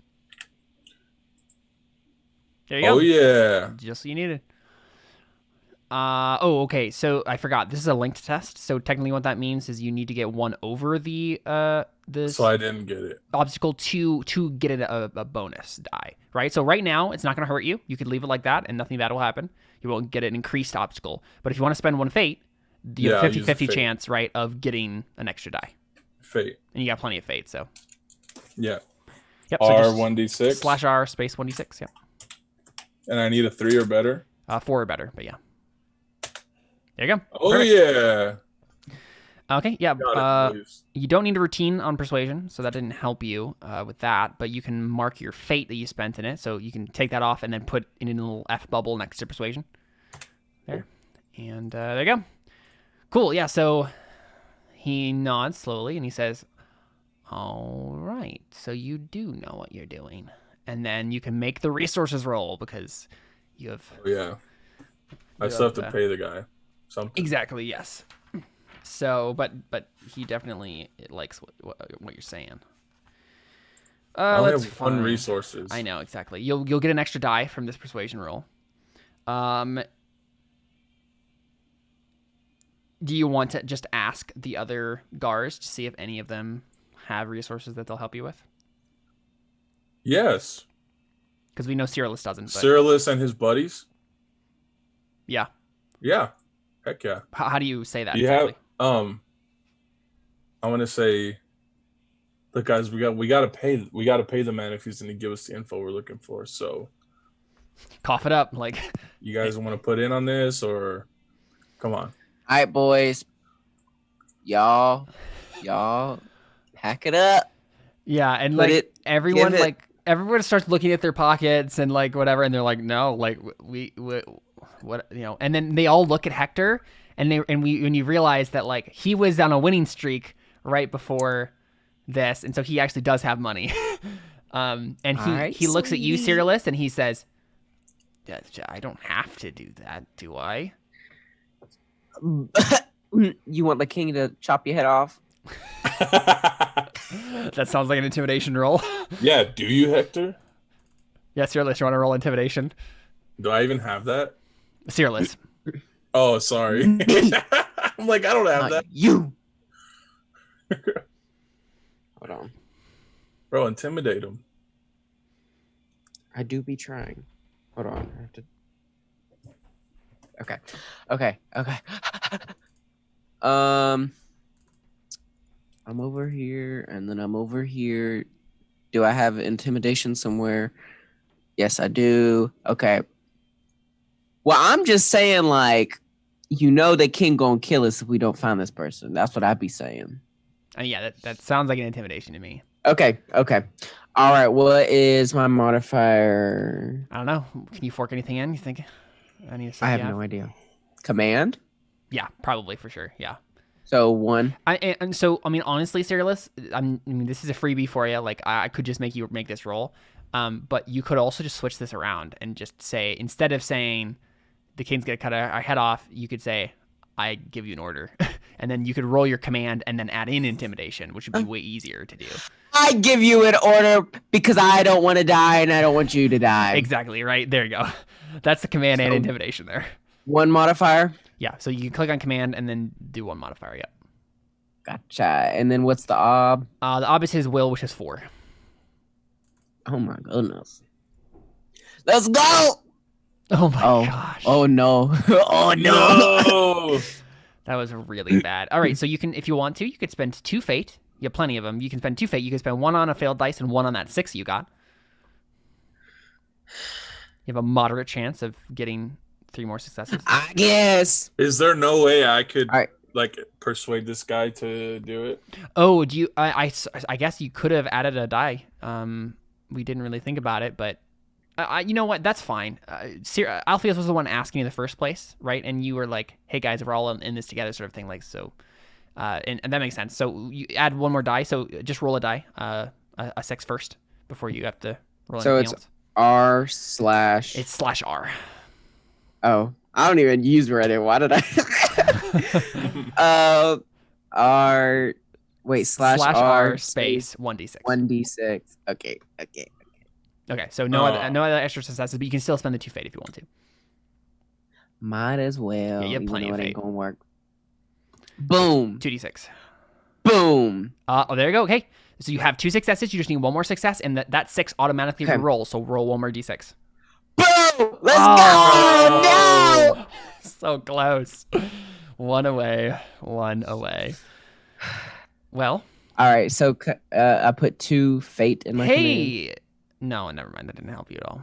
There you go. Oh yeah. Just so you needed. Okay. So I forgot. This is a linked test. So technically, what that means is you need to get 1 over the So I didn't get it. obstacle to get it a bonus die, right? So right now, it's not going to hurt you. You could leave it like that, and nothing bad will happen. You won't get an increased obstacle. But if you want to spend 1 fate, you have Yeah, a I'll use the 50-50 fate. chance, right, of getting an extra die. Fate. And you got plenty of fate, so. Yeah. Yep. So just R1d6. /R space 1d6. Yep. And I need a 3 or better. 4 or better, but yeah. There you go. Oh Perfect. yeah. Okay. Yeah. Got it, please. You don't need a routine on persuasion, so that didn't help you with that. But you can mark your fate that you spent in it, so you can take that off and then put in a little F bubble next to persuasion. There. And there you go. Cool. Yeah. So he nods slowly and he says, "All right. So you do know what you're doing." And then you can make the resources roll because you have. Oh yeah. I you still have to pay the guy something. Exactly. Yes. So, but he definitely likes what you're saying. I only That's have 1 fine. resources. I know exactly. You'll get an extra die from this persuasion roll. Do you want to just ask the other guards to see if any of them have resources that they'll help you with? Yes. Because we know Cyrillus doesn't. But Cyrillus and his buddies. yeah. Yeah. Heck yeah. How do you say that? You exactly? have I want to say, look guys, we got to pay the man if he's going to give us the info we're looking for. So Cough it up, like. you guys want to put in on this or come on? All right, boys. Y'all pack it up. Yeah, and Put like it- everyone, give it- like everyone starts looking at their pockets and like whatever, and they're like, no, like we what, you know, and then they all look at Hector, and you realize that like he was on a winning streak right before this, and so he actually does have money. And he looks at you, sweet. Cyrillus, and he says, "Yeah, I don't have to do that, do I?" You want the king to chop your head off? That sounds like an intimidation roll. Yeah, do you, Hector? Yeah, Cyrillus, you want to roll intimidation? Do I even have that? Cyrillus. Oh, sorry. I'm like, I don't have Not that. you. Hold on. Bro, intimidate him. I do be trying. Hold on. I have to. Okay. I'm over here, and then I'm over here. Do I have intimidation somewhere? Yes, I do. Okay. Well, I'm just saying, like, the king gonna kill us if we don't find this person. That's what I'd be saying. Yeah, that sounds like an intimidation to me. Okay. All right. What is my modifier? I don't know. Can you fork anything in? You think? I have no idea. Command? Yeah, probably for sure. Yeah. So 1. So I mean, honestly, Cyrillus, this is a freebie for you. Like I could just make you make this roll, but you could also just switch this around and just say, instead of saying the king's gonna cut our head off, you could say, I give you an order, and then you could roll your command and then add in intimidation, which would be way easier to do. I give you an order because I don't want to die and I don't want you to die. Exactly right. There you go. That's the command and So- intimidation there. 1 modifier? Yeah. So you can click on command and then do 1 modifier. Yep. Gotcha. And then what's the ob? The ob is his will, which is 4. Oh my goodness. Let's go! Oh my gosh. Oh no. Oh no. No. That was really bad. All right, so you can, if you want to, you could spend 2 fate You have plenty of them. You can spend 2 fate. You can spend 1 on a failed dice and 1 on that 6 you got. You have a moderate chance of getting 3 more successes. I guess. Is there no way I could All right. like persuade this guy to do it? Oh, do you? I guess you could have added a die. We didn't really think about it, but you know what? That's fine. Alpheus was the one asking in the first place, right? And you were like, "Hey guys, we're all in this together," sort of thing. Like so, and that makes sense. So you add 1 more die. So just roll a die, a 6 first before you have to roll So anything it's else. R/. It's /R. Oh, I don't even use Reddit. Why did I? R. Wait, /R space 1d6. 1d6. Okay. Okay, so no other extra successes, but you can still spend the 2 fate if you want to. Might as well. Yeah, you have plenty even of though it fate. ain't gonna work. Boom. 2d6. Boom. Oh, there you go. Okay, so you have 2 successes. You just need 1 more success, and that 6 automatically Okay. re-rolls. So roll 1 more d6. Boom. Let's Oh. go. No. So close. 1 away. Well, All right. So I put 2 fate in my command. hey. No, never mind. That didn't help you at all.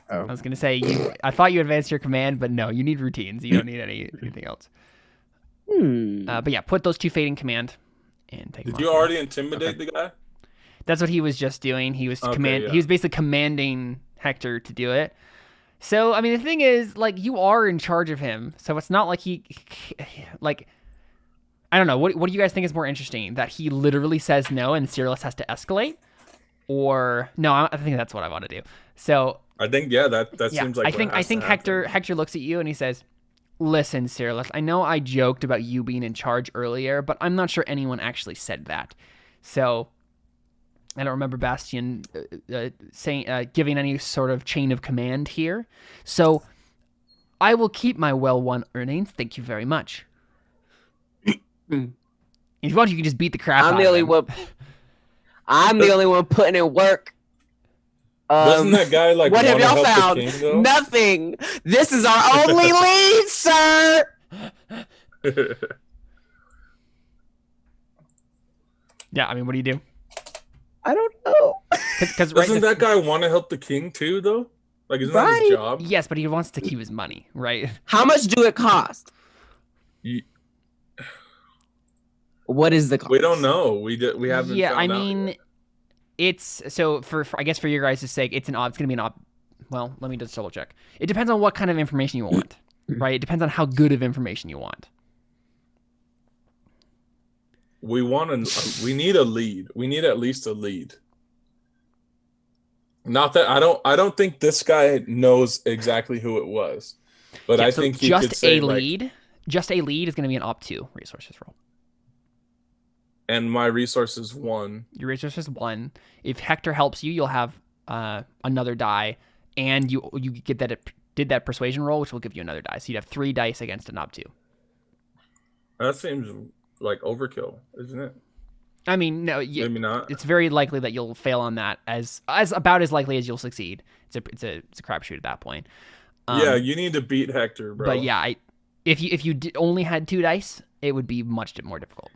Oh. I was gonna say I thought you advanced your command, but no, you need routines. You don't need anything else. But yeah, put those 2 fate in command and take. Did them you off. already intimidate the guy? That's what he was just doing. He was Okay, He was basically commanding Hector to do it. So I mean, the thing is, like, you are in charge of him, so it's not like like. I don't know. What do you guys think is more interesting? That he literally says no and Cyrillus has to escalate, or no? I think that's what I want to do. So I think that seems like I think Hector looks at you and he says, "Listen, Cyrillus, I know I joked about you being in charge earlier, but I'm not sure anyone actually said that. So I don't remember Bastian giving any sort of chain of command here. So I will keep my well-won earnings. Thank you very much. If you want, you can just beat the crap out of him. I'm the only one putting in work. Doesn't that guy like what have wanna y'all help found? the king, though? Nothing. This is our only lead, sir. Yeah, I mean, what do you do? I don't know. Because Doesn't that guy want to help the king too, though? Like, isn't that his job? Yes, but he wants to keep his money, right? How much do it cost? What is the cost? We don't know. We haven't. Yeah, found I out mean, yet. it's so for I guess for your guys' sake, it's gonna be an op. Well, let me just double check. It depends on what kind of information you want, right? It depends on how good of information you want. We need a lead. We need at least a lead. Not that I don't think this guy knows exactly who it was, but Yeah, I so think he just could say a like, lead. Just a lead is going to be an op 2 resources roll. and my resource is 1. Your resource is 1. If Hector helps you, you'll have another die, and you get that it did that persuasion roll, which will give you another die. So you'd have 3 dice against an op 2. That seems like overkill, isn't it? I mean, no, Maybe not. It's very likely that you'll fail on that, as about as likely as you'll succeed. It's a crapshoot at that point. Yeah, you need to beat Hector, bro. But yeah, if you only had 2 dice, it would be much more difficult.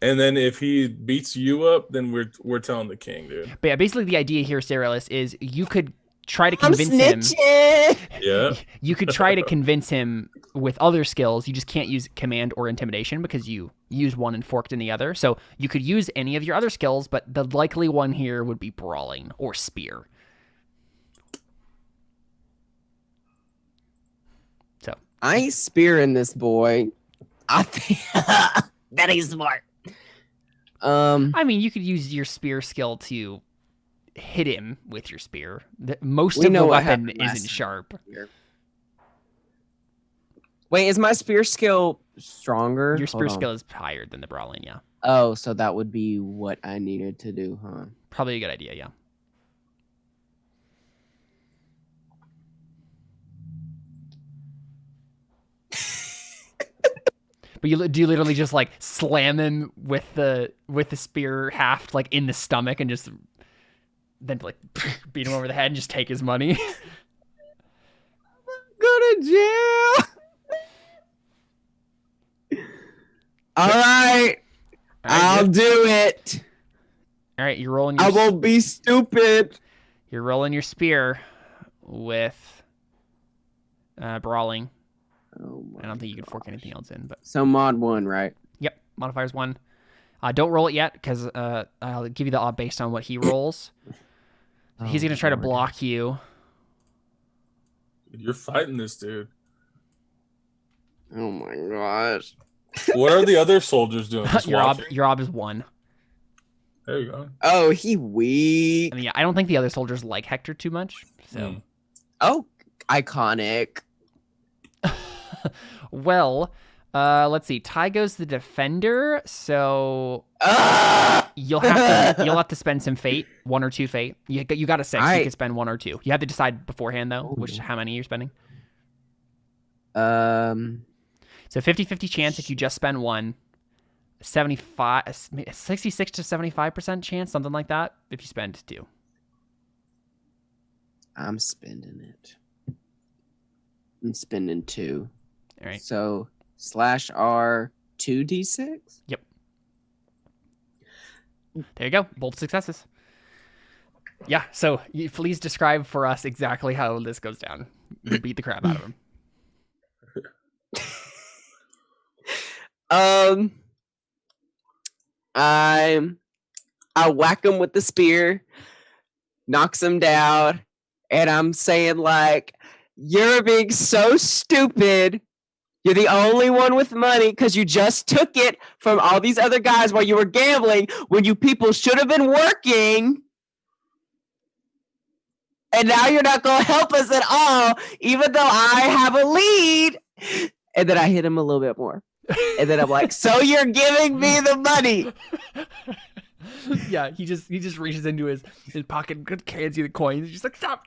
And then if he beats you up, then we're telling the king, dude. But yeah, basically the idea here, Cyrillus, is you could try to convince him. Yeah. You could try to convince him with other skills. You just can't use command or intimidation because you use one and forked in the other. So you could use any of your other skills, but the likely one here would be brawling or spear. So I ain't spearing this boy. I think that ain't smart. I mean, you could use your spear skill to hit him with your spear. Most of the weapon isn't sharp. Wait, is my spear skill stronger? Your spear skill is higher than the brawling, yeah. Oh, so that would be what I needed to do, huh? Probably a good idea, yeah. But do you literally just like slam him with the spear haft like in the stomach and just then like beat him over the head and just take his money? Go to jail. All right. All right, I'll do it. All right, you're rolling. Your I won't be stupid. You're rolling your spear with brawling. Oh I don't think you can fork anything else in, but so mod 1, right? yep, modifiers 1. Don't roll it yet because I'll give you the odd based on what he rolls. He's gonna try to block you. You're fighting this dude. Oh my gosh. What are the other soldiers doing? Just watching? Your ob is 1. There you go. Oh, he weak. I mean, yeah, I don't think the other soldiers like Hector too much. So, Oh, iconic. well, let's see. Ty goes the defender, so you'll have to spend some fate, 1 or 2 fate. You got a 6. You can spend 1 or 2. You have to decide beforehand though, how many you're spending. So 50-50 chance if you just spend 1. 66 to 75% chance, something like that, if you spend 2. I'm spending it. I'm spending 2. All right. So /R 2d6? Yep. There you go. Both successes. Yeah, so please describe for us exactly how this goes down. You beat the crap out of him. I whack him with the spear, knocks him down, and I'm saying like, you're being so stupid. You're the only one with money because you just took it from all these other guys while you were gambling when you people should have been working. And now you're not going to help us at all, even though I have a lead. And then I hit him a little bit more. And then I'm like, so you're giving me the money. Yeah, he just reaches into his pocket and hands you the coins. He's just like, stop.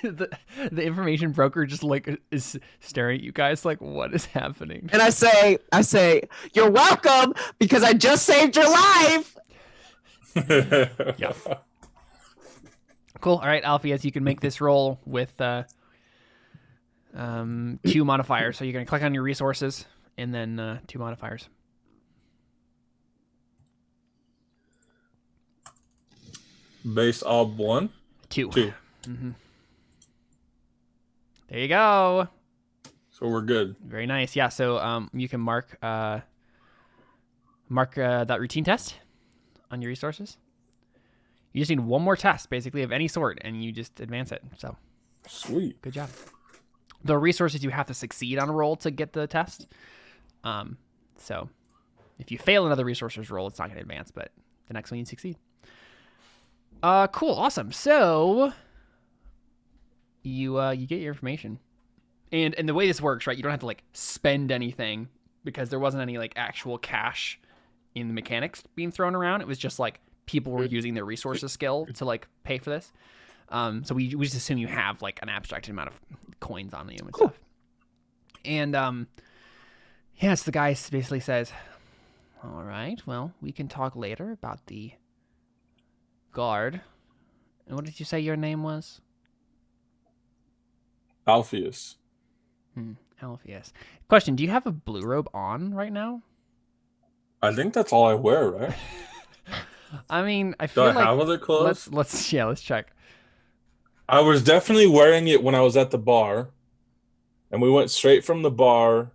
The information broker just like is staring at you guys like, what is happening? And I say, you're welcome because I just saved your life. Yeah. Cool. All right, Alpheus, you can make this roll with 2 modifiers. So you're gonna click on your resources and then 2 modifiers. Base ob 1? 2. 2. Mm-hmm. There you go. So we're good. Very nice. Yeah. So you can mark that routine test on your resources. You just need 1 more test, basically, of any sort, and you just advance it. So sweet. Good job. The resources you have to succeed on a roll to get the test. So if you fail another resources roll, it's not going to advance, but the next one you succeed. Cool. Awesome. So you get your information. And the way this works, right, you don't have to like spend anything because there wasn't any like actual cash in the mechanics being thrown around. It was just like people were using their resources skill to like pay for this. So we just assume you have like an abstracted amount of coins on you and stuff. And yes, the guy basically says, all right, well, we can talk later about the guard. And what did you say your name was? Alpheus. Alpheus. Question, do you have a blue robe on right now? I think that's all I wear, right? I mean, I feel Do I have other clothes? Let's check. I was definitely wearing it when I was at the bar. And we went straight from the bar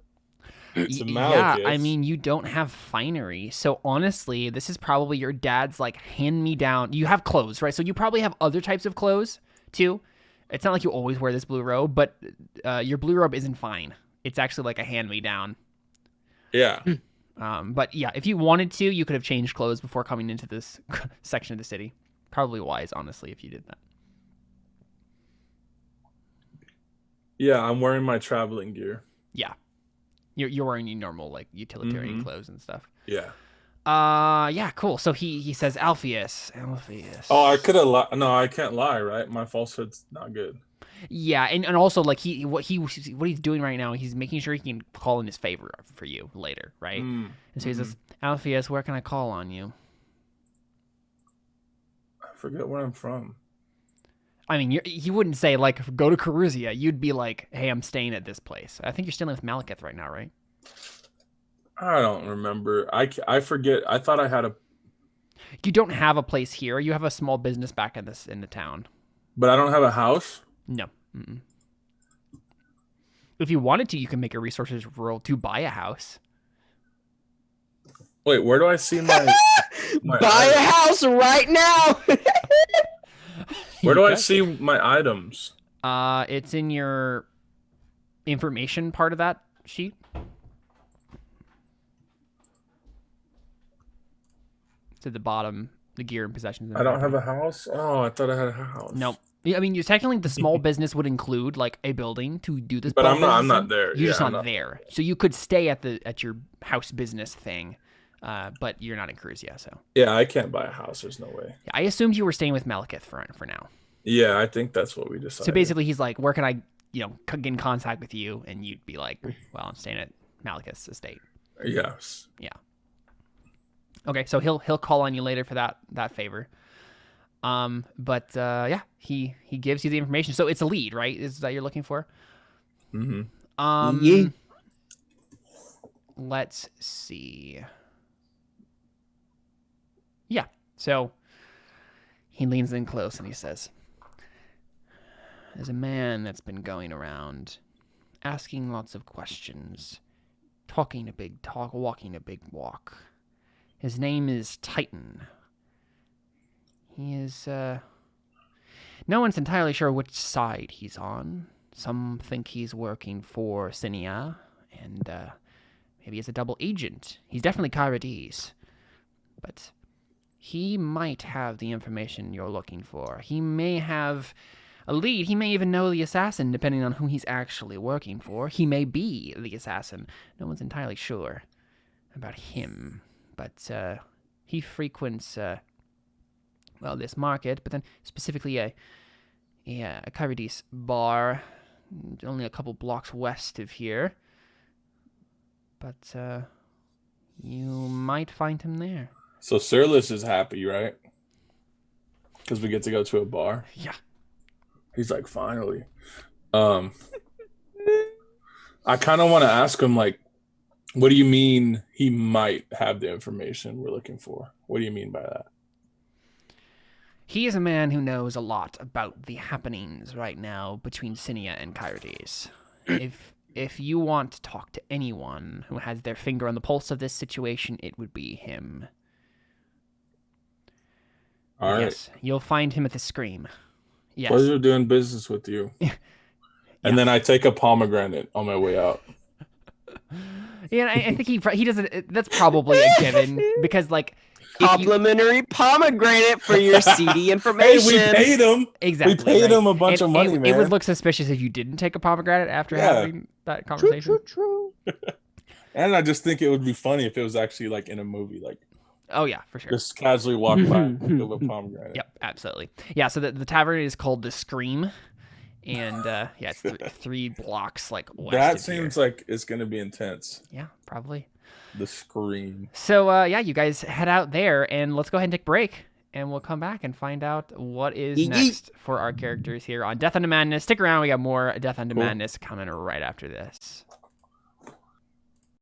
to Malekith's. Yeah, I mean, you don't have finery. So honestly, this is probably your dad's like hand-me-down. You have clothes, right? So you probably have other types of clothes too. It's not like you always wear this blue robe, but your blue robe isn't fine. It's actually like a hand-me-down. Yeah. But yeah, if you wanted to, you could have changed clothes before coming into this section of the city. Probably wise, honestly, if you did that. Yeah, I'm wearing my traveling gear. Yeah. You're wearing your normal like utilitarian clothes and stuff. Yeah. Yeah, cool. So he says Alpheus. Oh, I could have lied. No, I can't lie, right? My falsehood's not good. Yeah, and also like what he's doing right now, he's making sure he can call in his favor for you later, right? And so he says, Alpheus, where can I call on you? I forget where I'm from. I mean, you wouldn't say like go to Caruzia. You'd be like, hey, I'm staying at this place. I think you're staying with Malekith right now, right? I don't remember. I forget. I thought I had a, You don't have a place here. You have a small business back in the town. but I don't have a house. No. Mm-mm. If you wanted to, you can make a resources roll to buy a house. Wait, where do I see my Buy a house right now. where do I Okay. see my items? It's in your information part of that sheet. It's at the bottom, the gear and possessions. I don't have a house. Oh, I thought I had a house. Nope. I mean, you technically the small business would include like a building to do this. But small I'm not. I'm business not in. there. You're just I'm not there. So you could stay at your house business thing, but you're not in Cruzia. So Yeah, I can't buy a house. There's no way. I assumed you were staying with Malekith for now. Yeah, I think that's what we decided. So basically, he's like, "Where can I, get in contact with you?" And you'd be like, "Well, I'm staying at Malekith's estate." Yes. Okay, so he'll call on you later for that favor. But yeah, he gives you the information. So it's a lead, right? Is that you're looking for? Mm-hmm. Yeah. Let's see. Yeah. So he leans in close and he says, "There's a man that's been going around asking lots of questions, talking a big talk, walking a big walk. His name is Titan. He is, no one's entirely sure which side he's on. Some think he's working for Sinia, and, maybe he's a double agent. He's definitely Kyrades. But he might have the information you're looking for. He may have a lead. He may even know the assassin, depending on who he's actually working for. He may be the assassin. No one's entirely sure about him. But he frequents, this market, but then specifically a Kyrades bar, only a couple blocks west of here. But you might find him there." So Sirlis is happy, right? Because we get to go to a bar. Yeah. He's like, finally. I kind of want to ask him, like, what do you mean he might have the information we're looking for? What do you mean by that? He is a man who knows a lot about the happenings right now between Sinia and Kyrades. If you want to talk to anyone who has their finger on the pulse of this situation, it would be him. All right. Yes, you'll find him at the Scream. Yes. Pleasure doing business with you. And then I take a pomegranate on my way out. Yeah, I think he doesn't. That's probably a given because like Complimentary pomegranate for your CD Hey, information. we paid him. exactly We paid right. him a bunch of money, man. It would look suspicious if you didn't take a pomegranate after having that True, conversation. true. And I just think it would be funny if it was actually like in a movie, like Oh yeah, for sure. just casually walk by and give a pomegranate. Yep, absolutely. Yeah, so the tavern is called the Scream, and it's 3 blocks like west. That of seems here. like it's gonna be intense. Yeah, probably. The Scream. So you guys head out there, and let's go ahead and take a break, and we'll come back and find out what is Yeet. next for our characters here on Death Unto Madness. Stick around, we got more Death Unto Cool. Madness coming right after this.